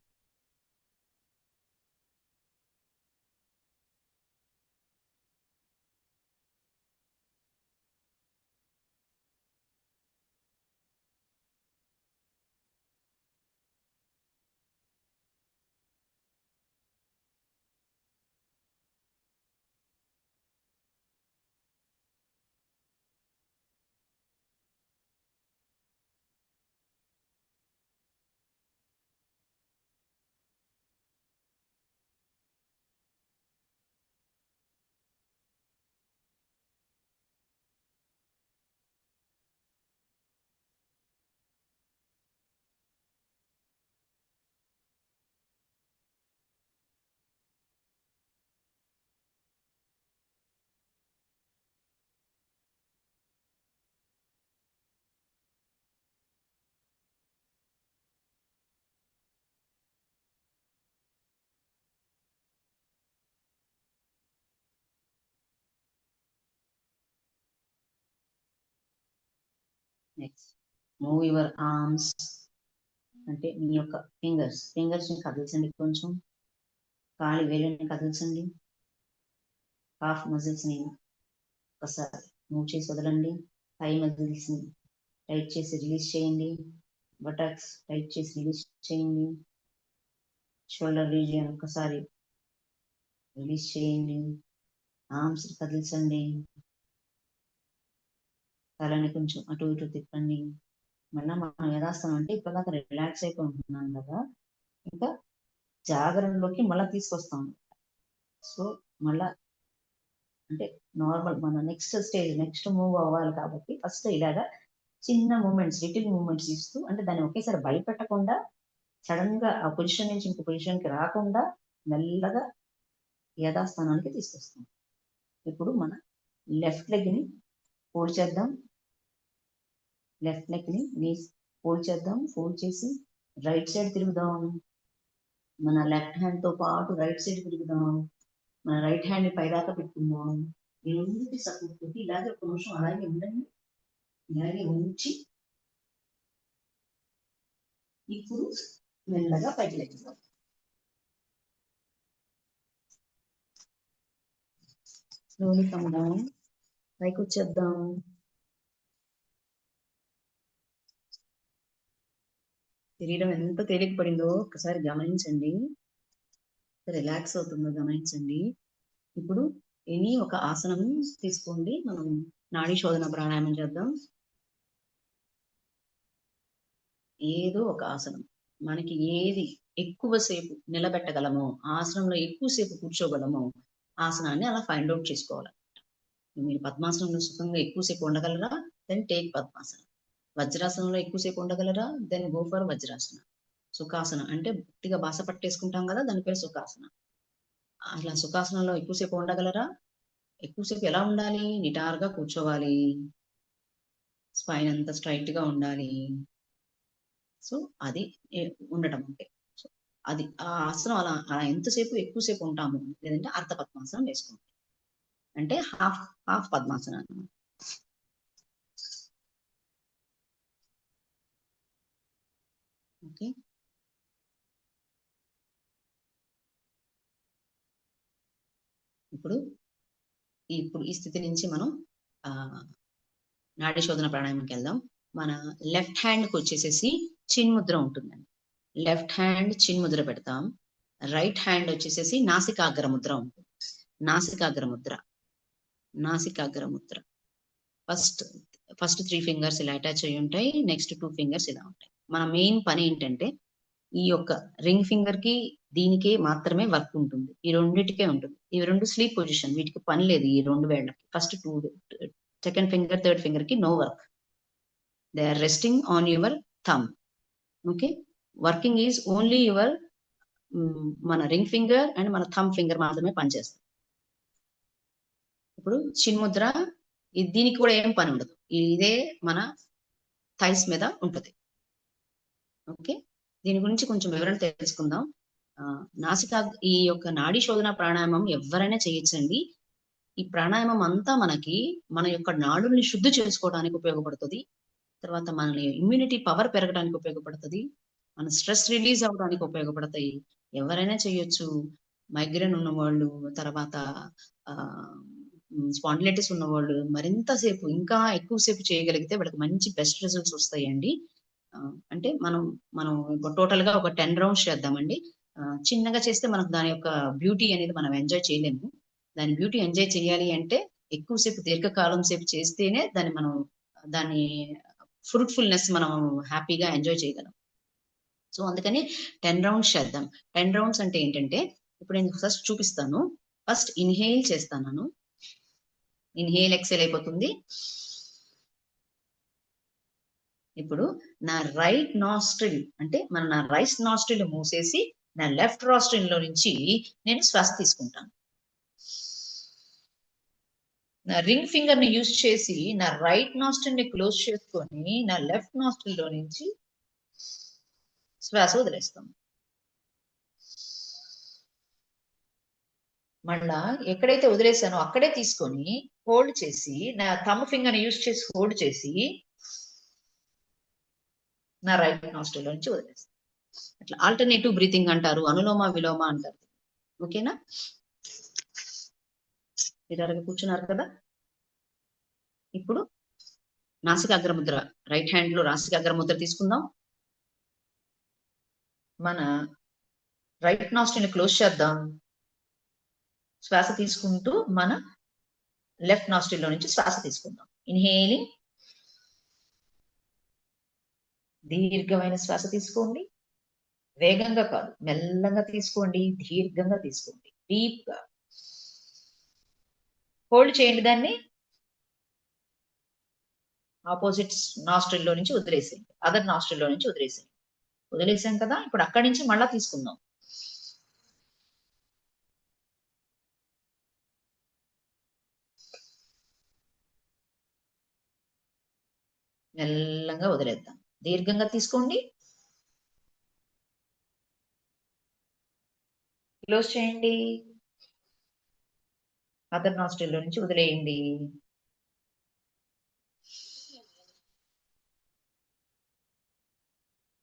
నెక్స్ట్ మూవ్ యువర్ ఆర్మ్స్, అంటే మీ యొక్క ఫింగర్స్ ని కదిల్చండి, కొంచెం కాలి వేళ్ళని కదిల్చండి. కాఫ్ మజిల్స్ ని ఒకసారి మూవ్ చేసి వదలండి. థై మజిల్స్ ని టైట్ చేసి రిలీజ్ చేయండి. బటక్స్ టైట్ చేసి రిలీజ్ చేయండి. షోల్డర్ రీజియన్ ఒకసారి రిలీజ్ చేయండి. ఆర్మ్స్ కదిల్చండి. తలని కొంచెం అటు ఇటు తిప్పండి. మళ్ళీ మనం యథాస్థానం అంటే ఇప్పటిదాకా రిలాక్స్ అయిపోయి ఉంటున్నాం కదా, ఇంకా జాగరణలోకి మళ్ళీ తీసుకొస్తాం. సో మళ్ళా అంటే నార్మల్ మన నెక్స్ట్ మూవ్ అవ్వాలి కాబట్టి ఫస్ట్ ఇలాగా చిన్న మూమెంట్స్, లిటిల్ మూమెంట్స్ ఇస్తూ, అంటే దాన్ని ఒకేసారి భయపెట్టకుండా సడన్ గా ఆ పొజిషన్ నుంచి ఇంకో పొజిషన్ కి రాకుండా మెల్లగా యథాస్థానానికి తీసుకొస్తాం. ఇప్పుడు మన లెఫ్ట్ లెగ్ ని ఫోల్డ్ చేద్దాం. లెఫ్ట్ లెగ్ ని ఫోల్డ్ చేద్దాం. ఫోల్డ్ చేసి రైట్ సైడ్ తిరుగుదాం. మన లెఫ్ట్ హ్యాండ్ తో పాటు రైట్ సైడ్ తిరుగుదాం. మన రైట్ హ్యాండ్ ని పైదాకా పెట్టుకుందాం. ఈ రెండింటి సపోర్ట్ తోటి ఇలాగే ఒక నిమిషం అలాగే ఉండండి. ఇలాగే ఉంచి ఇప్పుడు మెల్లగా పైకి లెక్కుదాం. Slowly come down. పైకి వచ్చేద్దాం. శరీరం ఎంత తేలిక పడిందో ఒకసారి గమనించండి. రిలాక్స్ అవుతుందో గమనించండి. ఇప్పుడు ఎనీ ఒక ఆసనం తీసుకోండి. మనం నాడీ శోధన ప్రాణాయామం చేద్దాం. ఏదో ఒక ఆసనం మనకి ఏది ఎక్కువసేపు నిలబెట్టగలమో, ఆసనంలో ఎక్కువసేపు కూర్చోగలమో ఆసనాన్ని అలా ఫైండ్ అవుట్ చేసుకోవాలి. మీరు పద్మాసనంలో సుఖంగా ఎక్కువసేపు ఉండగలరా? దెన్ టేక్ పద్మాసనం. వజ్రాసనంలో ఎక్కువసేపు ఉండగలరా? Then go for Vajrasana. సుఖాసనం అంటే గట్టిగా బాస పట్టేసుకుంటాం కదా, దాని పేరు సుఖాసన. అట్లా సుఖాసనంలో ఎక్కువసేపు ఉండగలరా? ఎక్కువసేపు ఎలా ఉండాలి? నిటారుగా కూర్చోవాలి. స్పైన్ అంతా స్ట్రైట్ గా ఉండాలి. సో అది ఉండటం అంటే, సో అది ఆ ఆసనం అలా అలా ఎంతసేపు ఎక్కువసేపు ఉంటాము, లేదంటే అర్ధ పద్మాసనం వేసుకుంటాం, అంటే హాఫ్ పద్మాసనం అన్నమాట. ఓకే, ఇప్పుడు ఈ స్థితి నుంచి మనం నాడీ శోధన ప్రాణాయామంకి వెళ్దాం. మన లెఫ్ట్ హ్యాండ్కి వచ్చేసేసి చిన్ముద్ర ఉంటుందండి. లెఫ్ట్ హ్యాండ్ చిన్ముద్ర పెడతాం. రైట్ హ్యాండ్ వచ్చేసేసి నాసికాగ్ర ముద్ర ఉంటుంది. నాసికాగ్ర ముద్ర ఫస్ట్ 3 ఫింగర్స్ ఇలా అటాచ్ అయ్యి ఉంటాయి. నెక్స్ట్ 2 ఫింగర్స్ ఇలా ఉంటాయి. మన మెయిన్ పని ఏంటంటే ఈ యొక్క రింగ్ ఫింగర్ కి దీనికే మాత్రమే వర్క్ ఉంటుంది. ఈ రెండింటికే ఉంటుంది. ఇవి రెండు స్లీప్ పొజిషన్, వీటికి పని లేదు. ఈ రెండు వేళ్ళకి first second finger third finger కి no work. They are resting on your thumb. Okay, working is only your మన రింగ్ ఫింగర్ అండ్ మన థమ్ ఫింగర్ మాత్రమే పనిచేస్తుంది. ఇప్పుడు చిన్ముద్ర దీనికి కూడా ఏం పని ఉండదు, ఇదే మన థైస్ మీద ఉంటుంది. ఓకే, దీని గురించి కొంచెం వివరణ తెలుసుకుందాం. నాసికా ఈ యొక్క నాడీ శోధన ప్రాణాయామం ఎవరైనా చేయొచ్చండి. ఈ ప్రాణాయామం అంతా మనకి మన యొక్క నాడుల్ని శుద్ధి చేసుకోవడానికి ఉపయోగపడుతుంది. తర్వాత మన ఇమ్యూనిటీ పవర్ పెరగడానికి ఉపయోగపడుతుంది. మన స్ట్రెస్ రిలీజ్ అవ్వడానికి ఉపయోగపడతాయి. ఎవరైనా చేయొచ్చు. మైగ్రేన్ ఉన్నవాళ్ళు, తర్వాత స్పాండిలైటిస్ ఉన్నవాళ్ళు మరింత సేపు, ఇంకా ఎక్కువసేపు చేయగలిగితే వాళ్ళకి మంచి బెస్ట్ రిజల్ట్స్ వస్తాయండి. అంటే మనం టోటల్ గా ఒక 10 రౌండ్స్ చేద్దామండి. చిన్నగా చేస్తే మనకు దాని యొక్క బ్యూటీ అనేది మనం ఎంజాయ్ చేయలేము. దాని బ్యూటీ ఎంజాయ్ చేయాలి అంటే ఎక్కువసేపు దీర్ఘకాలం సేపు చేస్తేనే దాని ఫ్రూట్ఫుల్నెస్ మనం హ్యాపీగా ఎంజాయ్ చేయగలం. సో అందుకని 10 రౌండ్స్ చేద్దాం. 10 రౌండ్స్ అంటే ఏంటంటే, ఇప్పుడు నేను ఫస్ట్ చూపిస్తాను. ఫస్ట్ ఇన్హేల్ చేస్తాను. ఇన్హేల్ ఎక్సేల్ అయిపోతుంది. ఇప్పుడు నా రైట్ నాస్ట్రిల్ అంటే నా రైట్ నాస్ట్రిల్ మూసేసి నా లెఫ్ట్ నాస్ట్రిల్ లో నుంచి నేను శ్వాస తీసుకుంటాను. నా రింగ్ ఫింగర్ ని యూజ్ చేసి నా రైట్ నాస్ట్రిల్ ని క్లోజ్ చేసుకొని నా లెఫ్ట్ నాస్ట్రిల్ లో నుంచి శ్వాస వదిలేస్తాం. మళ్ళా ఎక్కడైతే వదిలేసానో అక్కడే తీసుకొని హోల్డ్ చేసి నా థంబ్ ఫింగర్ ని యూజ్ చేసి హోల్డ్ చేసి నా రైట్ నాస్ట్రిల్ లో నుంచి వదిలేస్తాం. అట్లా ఆల్టర్నేటివ్ బ్రీతింగ్ అంటారు, అనులోమ విలోమ అంటారు. ఓకేనా, నిదారుగా కూర్చున్నారు కదా. ఇప్పుడు నాసిక అగ్రముద్ర, రైట్ హ్యాండ్ లో నాసిక అగ్రముద్ర తీసుకుందాం. మన రైట్ నాస్ట్రిల్ ని క్లోజ్ చేద్దాం. శ్వాస తీసుకుంటూ మన లెఫ్ట్ నాస్ట్రిల్ లో నుంచి శ్వాస తీసుకుందాం. ఇన్హేలింగ్, దీర్ఘమైన శ్వాస తీసుకోండి. వేగంగా కాదు, మెల్లగా తీసుకోండి, దీర్ఘంగా తీసుకోండి, డీప్ గా హోల్డ్ చేయండి. దాన్ని ఆపోజిట్ నాస్ట్రిల్ లో నుంచి వదిలేసేయండి, అదర్ నాస్ట్రిల్ లో నుంచి వదిలేసేయండి. వదిలేసాం కదా, ఇప్పుడు అక్కడి నుంచి మళ్ళా తీసుకుందాం. మెల్లగా వదిలేద్దాం. దీర్ఘంగా తీసుకోండి, క్లోజ్ చేయండి, అదర్ నాస్ట్రిల్ లో నుంచి వదిలేయండి.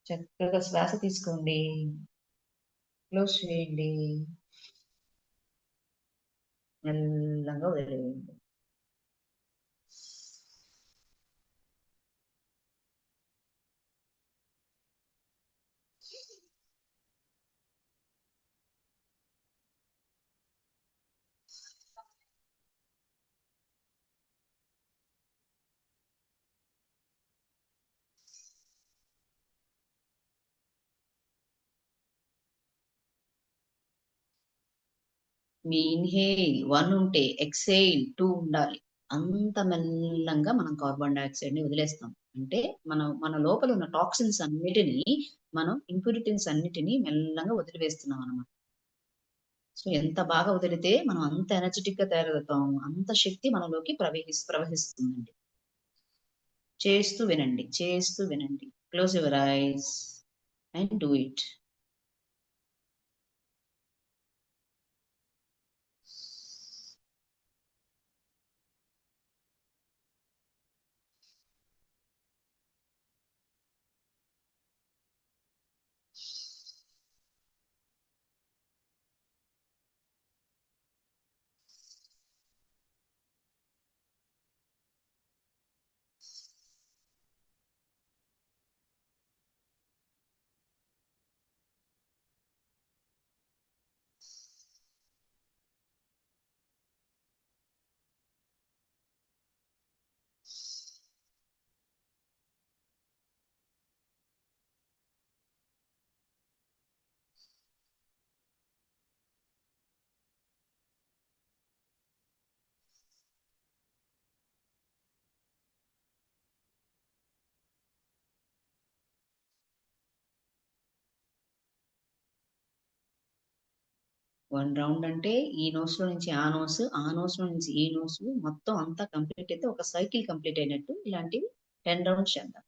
చక్కగా శ్వాస తీసుకోండి, క్లోజ్ చేయండి, మెల్లగా వదిలేయండి. మీ ఇన్హేల్ 1 ఉంటే ఎక్సేల్ 2 ఉండాలి. అంత మెల్లంగా మనం కార్బన్ డైఆక్సైడ్ ని వదిలేస్తాం. అంటే మన లోపల ఉన్న టాక్సిన్స్ అన్నిటినీ, మనం ఇంప్యూరిటీస్ అన్నిటినీ మెల్లంగా వదిలివేస్తున్నాం అనమాట. సో ఎంత బాగా వదిలితే మనం అంత ఎనర్జెటిక్ గా తయారవుతాం, అంత శక్తి మనలోకి ప్రవహిస్తుందండి. చేస్తూ వినండి, చేస్తూ వినండి. Close your ice and do it. 1 round అంటే ఈ నోస్ లో నుంచి ఆ నోస్ లో నుంచి ఈ నోస్ మొత్తం అంతా కంప్లీట్ అయితే ఒక సైకిల్ కంప్లీట్ అయినట్టు ఇలాంటివి 10 రౌండ్స్ చేద్దాం.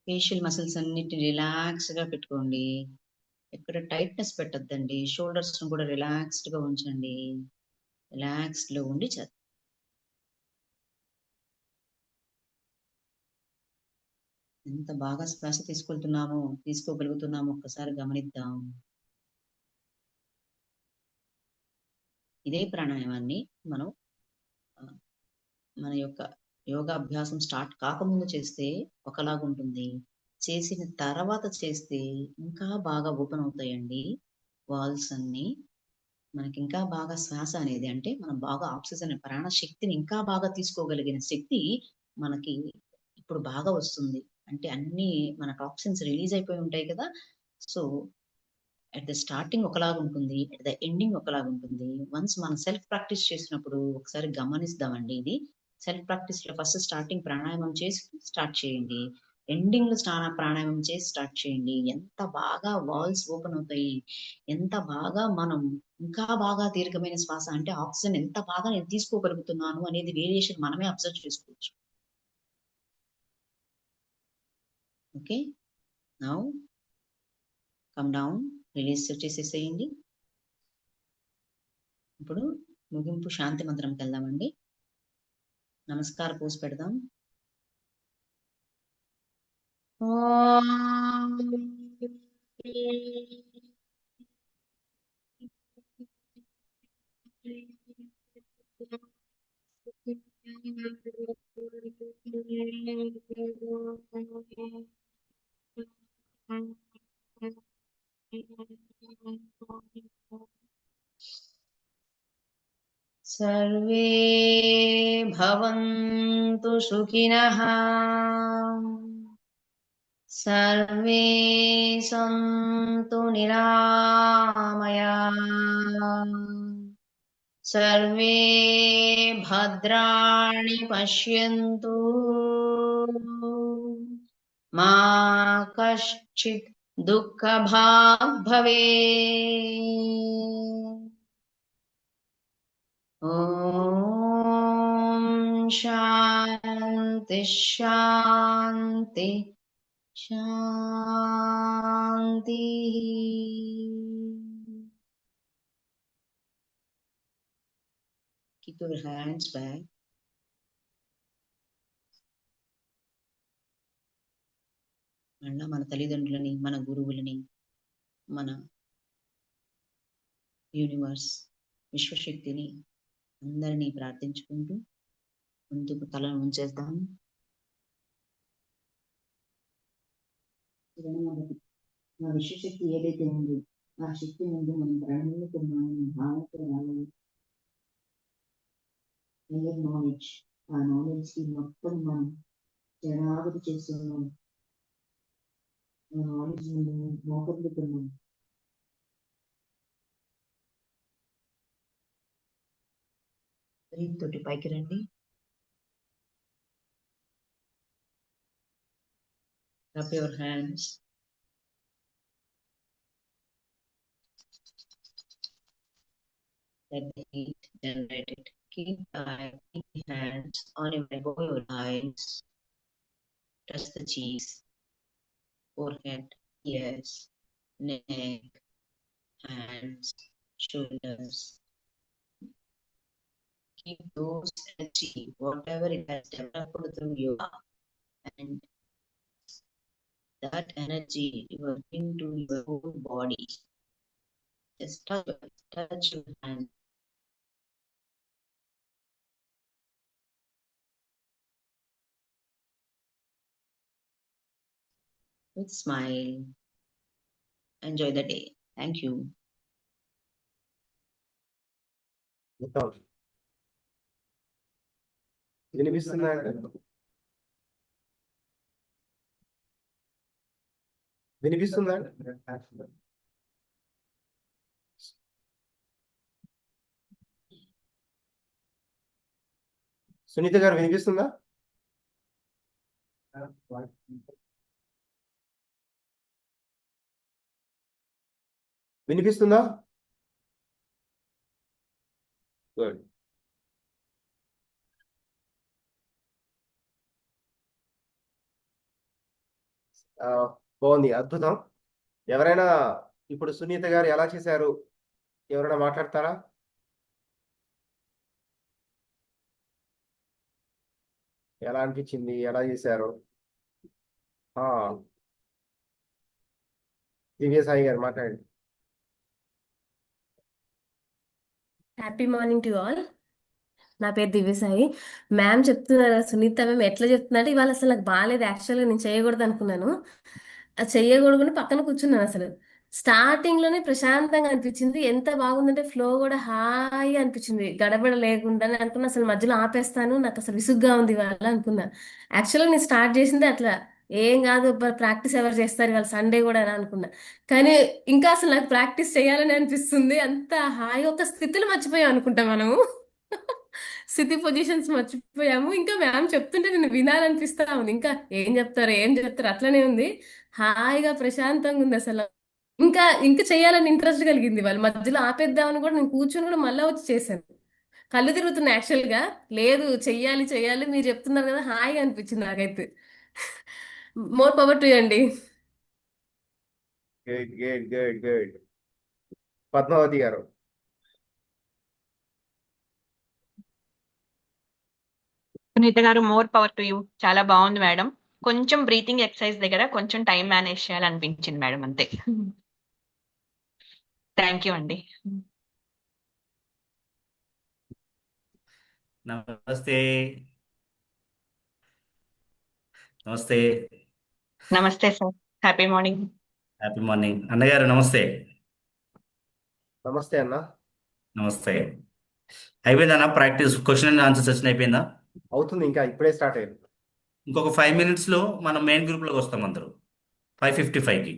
ఫేషియల్ మసిల్స్ అన్నిటిని రిలాక్స్ గా పెట్టుకోండి. ఎక్కడ టైట్నెస్ పెట్టొద్దండి. షోల్డర్స్ కూడా రిలాక్స్డ్ గా ఉంచండి. రిలాక్స్డ్ లో ఉండి చేద్దాం. ఎంత బాగా శ్వాస తీసుకోగలుగుతున్నామో ఒక్కసారి గమనిద్దాం. ఇదే ప్రాణాయామాన్ని మనం ఆ, మన యొక్క యోగా అభ్యాసం స్టార్ట్ కాకముందు చేస్తే ఒకలాగుంటుంది. చేసిన తర్వాత చేస్తే ఇంకా బాగా ఓపెన్ అవుతాయండి వాల్స్ అన్ని. మనకి ఇంకా బాగా శ్వాస అనేది అంటే మనం బాగా ఆక్సిజన్ ప్రాణ శక్తిని ఇంకా బాగా తీసుకోగలిగిన శక్తి మనకి ఇప్పుడు బాగా వస్తుంది. అంటే అన్ని మన టాక్సిన్స్ రిలీజ్ అయిపోయి ఉంటాయి కదా. సో అట్ ద స్టార్టింగ్ ఒకలాగా ఉంటుంది, అట్ ద ఎండింగ్ ఒకలాగా ఉంటుంది. వన్స్ మనం సెల్ఫ్ ప్రాక్టీస్ చేసినప్పుడు ఒకసారి గమనిస్తామండి. ఇది సెల్ఫ్ ప్రాక్టీస్ లో ఫస్ట్ స్టార్టింగ్ ప్రాణాయామం చేసి స్టార్ట్ చేయండి. ఎండింగ్ లో ప్రాణాయామం చేసి స్టార్ట్ చేయండి. ఎంత బాగా వాల్స్ ఓపెన్ అవుతాయి, ఎంత బాగా మనం ఇంకా బాగా దీర్ఘమైన శ్వాస అంటే ఆక్సిజన్ ఎంత బాగా నేను తీసుకోగలుగుతున్నాను అనేది వేరియేషన్ మనమే అబ్జర్వ్ చేసుకోవచ్చు. Okay, now come down, release చేసేసేయండి. ఇప్పుడు ముగింపు శాంతి మంత్రంకి వెళ్దామండి. నమస్కార పోసి పెడదాం. ఓం సర్వే భవంతు సుఖినః, సర్వే సంతు నిరామయాః, సర్వే భద్రాణి పశ్యంతు, మా కశ్చిత్ దుఃఖభాగ్ భవేత్. ఓం శాంతి శాంతి శాంతి. Keep your hands back. మళ్ళా మన తల్లిదండ్రులని, మన గురువులని, మన యూనివర్స్ విశ్వశక్తిని అందరినీ ప్రార్థించుకుంటూ ముందుకు తలను ఉంచేద్దాం. మా విశ్వశక్తి ఏదైతే ఉందో ఆ శక్తి ముందు మనం ప్రణమిస్తున్నాము భావనతో రావాలి. నాలెడ్జ్, ఆ నాలెడ్జ్ కి మొత్తం మనం జనాగతి చేస్తున్నాం. ఆ నాలెడ్జ్ ముందు మోకరిల్లుతున్నాం. బ్రీత్ తోటి పైకి రండి. Rub your hands. Let the heat generate it. Keep the hands on above your eyes. Touch the cheeks, forehead, ears, neck, hands, shoulders. Keep those energy, whatever it has developed through yoga, and that energy you are into your whole body. Just touch your hand. with smile. Enjoy the day. Thank you. వినిపిస్తుందా అండి? వినిపిస్తుందా అండి? సునీత గారు వినిపిస్తుందా? వినిపిస్తుందా? Good. బాగుంది, అద్భుతం. ఎవరైనా ఇప్పుడు సునీత గారు ఎలా చేశారు, ఎవరైనా మాట్లాడతారా? ఎలా అనిపించింది, ఎలా చేశారు? దివ్య సాయి గారు మాట్లాడండి. Happy morning to all. నా పేరు దివ్యసాయి. మ్యామ్ చెప్తున్నారు సునీత మ్యామ్ ఎట్లా చెప్తున్నారు ఇవాళ అసలు నాకు బాగాలేదు. యాక్చువల్గా నేను చేయకూడదు అనుకున్నాను. అది చెయ్యకూడదు పక్కన కూర్చున్నాను. అసలు స్టార్టింగ్ లోనే ప్రశాంతంగా అనిపించింది. ఎంత బాగుందంటే ఫ్లో కూడా హాయిగా అనిపించింది, గడబడ లేకుండా. నేను అనుకున్నా అసలు మధ్యలో ఆపేస్తాను, నాకు అసలు విసుగ్గా ఉంది ఇవాళ అనుకున్నా. యాక్చువల్గా నేను స్టార్ట్ చేసింది అట్లా, ఏం కాదు ప్రాక్టీస్ ఎవరు చేస్తారు ఇవాళ సండే కూడా అని అనుకున్నా. కానీ ఇంకా అసలు నాకు ప్రాక్టీస్ చేయాలని అనిపిస్తుంది. అంత హాయిగా ఒక స్థితిలో మర్చిపోయాం అనుకుంటా మనము. స్థితి పొజిషన్స్ మర్చిపోయాము. ఇంకా మ్యామ్ చెప్తుంటే నేను వినాలనిపిస్తా ఉంది. ఇంకా ఏం చెప్తారు ఏం చెప్తారు అట్లనే ఉంది. హాయిగా ప్రశాంతంగా ఉంది అసలు. ఇంకా ఇంకా చేయాలని ఇంట్రెస్ట్ కలిగింది. వాళ్ళు మధ్యలో ఆపేద్దామని కూడా నేను కూర్చొని కూడా మళ్ళీ వచ్చి చేశాను. కళ్ళు తిరుగుతున్నాయి యాక్చువల్ గా. లేదు చెయ్యాలి చెయ్యాలి మీరు చెప్తున్నారు కదా, హాయిగా అనిపించింది నాకైతే. మోర్ పవర్ టు అండి. Good good good good. Padmavathi గారు. సునీత గారు, మోర్ పవర్ టు యూ. చాలా బాగుంది మేడం. కొంచెం బ్రీతింగ్ ఎక్సర్సైజ్ దగ్గర కొంచెం టైం మేనేజ్ చేయాలనిపించింది మేడం, అంతే. థ్యాంక్ యూ అండి. నమస్తే. నమస్తే. నమస్తే sir, happy morning. Happy morning అన్నగారు. నమస్తే. నమస్తే అన్న. నమస్తే. అయిపోయిందా అన్న practice? Question and answer session అయిపోయిందా? అవుతుంది, ఇంకా ఇప్పుడే స్టార్ట్ అయ్యింది. ఇంకొక 5 minutes లో మనం మెయిన్ గ్రూప్ లోకి వస్తాం అందరూ 5:55కి.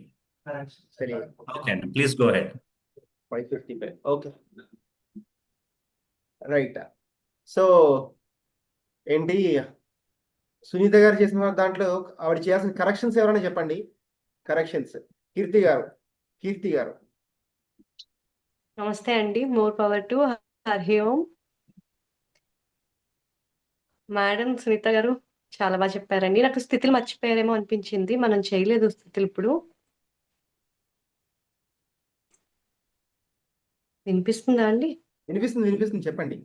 సరే, ఓకే అండి, please go head. 5:55. Okay, right. So ఏంటి సునీత గారు చేసిన దాంట్లో ఆవిడ చేయాల్సిన కరెక్షన్స్ ఎవరైనా చెప్పండి. కరెక్షన్స్. కీర్తి గారు. నమస్తే అండి. More power to. Hari Om. Madam Sunitha గారు చాలా బాగా చెప్పారండి. నాకు స్థితులు మర్చిపోయారేమో అనిపించింది. మనం చేయలేదు స్థితులు ఇప్పుడు. వినిపిస్తుందా అండి? వినిపిస్తుంది, చెప్పండి.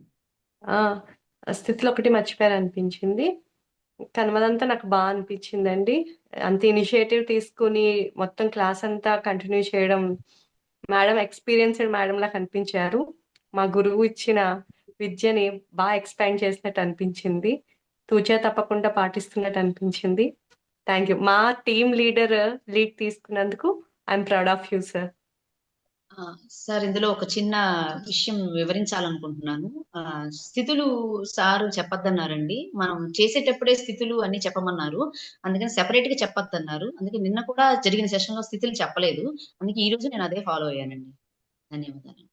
స్థితిలో ఒకటి మర్చిపోయారనిపించింది. కనుమదంతా నాకు బాగా అనిపించిందండి. అంత ఇనిషియేటివ్ తీసుకుని మొత్తం క్లాస్ అంతా కంటిన్యూ చేయడం, మేడం ఎక్స్పీరియన్స్డ్ మేడం లా కనిపించారు. మా గురువు ఇచ్చిన విద్యని బాగా ఎక్స్పాండ్ చేసినట్టు అనిపించింది. తూచా తప్పకుండా పాటిస్తున్నట్టు అనిపించింది. Thank you. మా టీమ్ లీడ్ తీసుకున్నందుకు I'm proud of you sir. Sir, ఇందులో ఒక చిన్న విషయం వివరించాలనుకుంటున్నాను. స్థితులు సారు చెప్పొద్దన్నారండి. మనం చేసేటప్పుడే స్థితులు అన్ని చెప్పమన్నారు. అందుకని సెపరేట్ గా చెప్పొద్దన్నారు. అందుకే నిన్న కూడా జరిగిన సెషన్ లో స్థితులు చెప్పలేదు. అందుకే ఈ రోజు నేను అదే ఫాలో అయ్యానండి. ధన్యవాదాలు.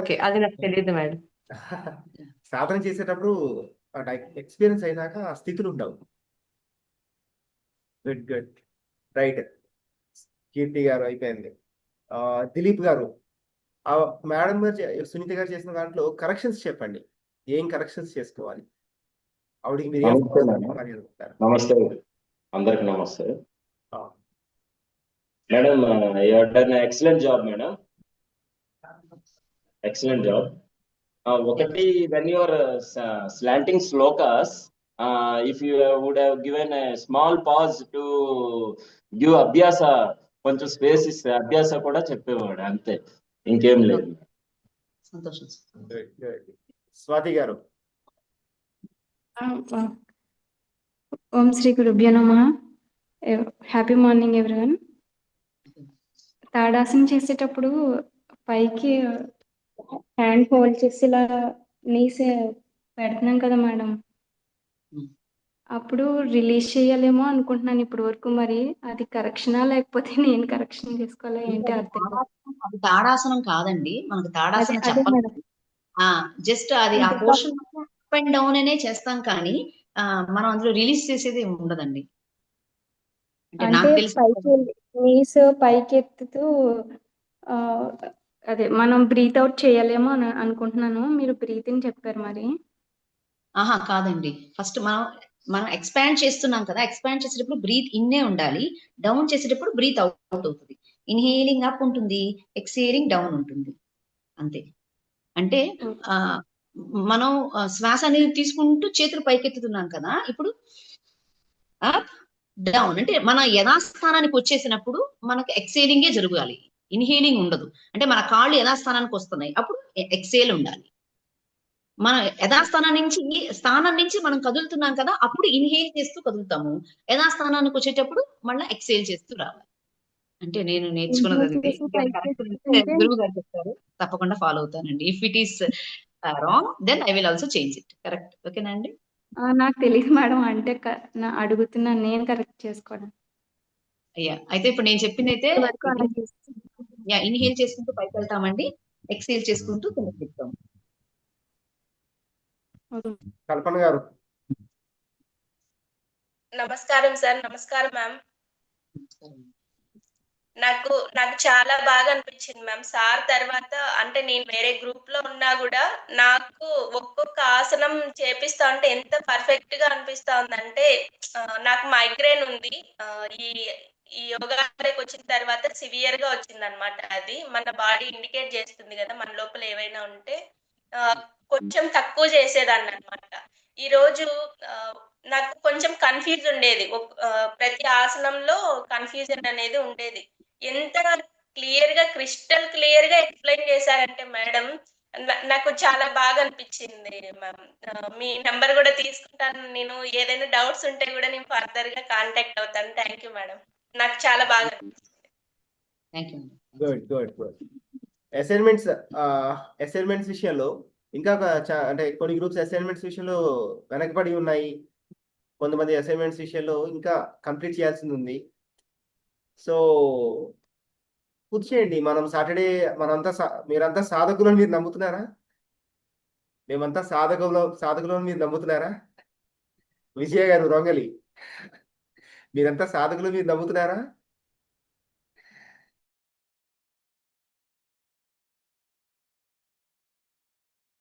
ఓకే, అది నాకు తెలియదు మేడం. సాధన చేసేటప్పుడు ఎక్స్పీరియన్స్ అయినాక ఆ స్థితులు ఉండవు. గుడ్. రైట్. కీర్తి గారు అయిపోయింది. దిలీప్ గారు, మేడం గారు సునీత గారు చేసిన దాంట్లో కరెక్షన్స్ చెప్పండి. ఏం కరెక్షన్స్ చేసుకోవాలి ఆవిడకి మీరు? నమస్తే, అందరికి నమస్తే madam. You have done excellent job madam, excellent job. ఒకటి, when you are chanting shlokas, if you would have given a small pause to give అభ్యాస, కొంచెం స్పేస్ ఇస్తే అభ్యాస కూడా చెప్పేవాడు, అంతే, ఇంకేం లేదు. సంతోషం. స్వాతి గారు. ఓం శ్రీ గురుభ్యో నమః. Happy morning everyone. తాడాసనం చేసేటప్పుడు పైకి హ్యాండ్ హోల్డ్ చేసి ఇలా నీస్ పెడుతున్నాం కదా మేడం, ఉమ్. అప్పుడు రిలీజ్ చేయాలేమో అనుకుంటున్నాను ఇప్పుడు వరకు. మరి అది కరెక్షనా లేకపోతే నేను కరెక్షన్ చేసుకోవాలా అంటే ఏంటి అది అర్థం కాదు. అది తాడాసనం కాదండి, మనకు అదే తాడాసనం అదే చెప్పాలి. మేడం. జస్ట్ అది ఆ అంటే పోర్షన్ అప్ అండ్ డౌన్ అనే చేస్తాం కానీ మనం అందులో రిలీజ్ చేసేది ఉండదండి. అంటే అంటే నాకు తెలిసి పైకి నీస్ పైకి ఎత్తుతూ ఆ, అదే మనం బ్రీత్ అవుట్ చేయాలేమో అని అనుకుంటున్నాను. మీరు బ్రీత్ ఇన్ చెప్పారు మరి. ఆహా కాదండి, ఫస్ట్ మనం ఎక్స్పాండ్ చేస్తున్నాం కదా, ఎక్స్పాండ్ చేసేటప్పుడు బ్రీత్ ఇన్నే ఉండాలి, డౌన్ చేసేటప్పుడు బ్రీత్ అవుట్ అవుతుంది. ఇన్హేలింగ్ అప్ ఉంటుంది, ఎక్సేలింగ్ డౌన్ ఉంటుంది, అంతే. అంటే ఆ మనం శ్వాస అనేది తీసుకుంటూ చేతులు పైకెత్తుతున్నాం కదా, ఇప్పుడు అప్ డౌన్ అంటే మన యథాస్థానానికి వచ్చేసినప్పుడు మనకు ఎక్సేలింగే జరగాలి, ఇన్హేలింగ్ ఉండదు. అంటే మన కాళ్ళు యథాస్థానానికి వస్తున్నాయి, అప్పుడు ఎక్సేల్ ఉండాలి. మన స్థానం నుంచి మనం కదులుతున్నాం కదా, అప్పుడు ఇన్హేల్ చేస్తూ కదులుతాము, యథాస్థానానికి వచ్చేటప్పుడు మళ్ళీ ఎక్సేల్ చేస్తూ రావాలి. అంటే నేను నేర్చుకున్నది ఇన్హేల్ అంతే. చేసి ఇంకా పైకి కరెక్ట్ అంటే ఎత్తుతుంటే గురువు గారు చెప్తారు, తప్పకుండా ఫాలో అవుతానండి. If it is wrong then I will also change it. Correct, ఓకేనా అండి? నాకు తెలియదు మేడం, అంటే అడుగుతున్నాను నేను కరెక్ట్ చేసుకోవడం. అయ్యా అయితే ఇప్పుడు నేను చెప్పింది అయితే ఇప్పటి వరకు అలా చేస్తాను. ఇన్హేల్ చేసుకుంటూ పైకి వెళ్తామండి, ఎక్సేల్ చేసుకుంటూ కిందకి దిగుతాం. ఓకే. కల్పన గారు. నమస్కారం సార్. నమస్కారం మ్యామ్. నాకు చాలా బాగా అనిపించింది మ్యామ్. సార్ తర్వాత అంటే నేను వేరే గ్రూప్ లో ఉన్నా కూడా నాకు ఒక్కొక్క ఆసనం చేపిస్తా ఉంటే ఎంత పర్ఫెక్ట్ గా అనిపిస్తా ఉందంటే నాకు మైగ్రేన్ ఉంది. ఈ ఈ యోగాకి వచ్చిన తర్వాత సివియర్ గా వచ్చింది అనమాట. అది మన బాడీ ఇండికేట్ చేస్తుంది కదా మన లోపల ఏవైనా ఉంటే కొంచెం తక్కువ చేసేదాన్ని అనమాట. ఈ రోజు నాకు కొంచెం కన్ఫ్యూజ్ ఉండేది. ప్రతి ఆసనంలో కన్ఫ్యూజన్ అనేది ఉండేది. ఎంత క్లియర్ గా క్రిస్టల్ క్లియర్ గా ఎక్స్ప్లెయిన్ చేశారంటే మేడం, నాకు చాలా బాగా అనిపించింది మ్యామ్. మీ నెంబర్ కూడా తీసుకుంటాను, నేను ఏదైనా డౌట్స్ ఉంటే కూడా నేను ఫర్దర్ గా కాంటాక్ట్ అవుతాను. థ్యాంక్ యూ మేడం, నాకు చాలా బాగా అనిపించింది. Thank you. Good good good. Assignments విషయంలో ఇంకా అంటే కొన్ని గ్రూప్స్ అసైన్మెంట్స్ విషయంలో వెనకబడి ఉన్నాయి, కొంతమంది అసైన్మెంట్స్ విషయంలో ఇంకా కంప్లీట్ చేయాల్సింది ఉంది. సో పూర్తి చేయండి. మనం సాటర్డే మీరంతా సాధకులను మీరు నమ్ముతున్నారా? మేమంతా సాధకులను మీరు నమ్ముతున్నారా? విజయ గారు రొంగలి, మీరంతా సాధకులు మీరు నమ్ముతున్నారా?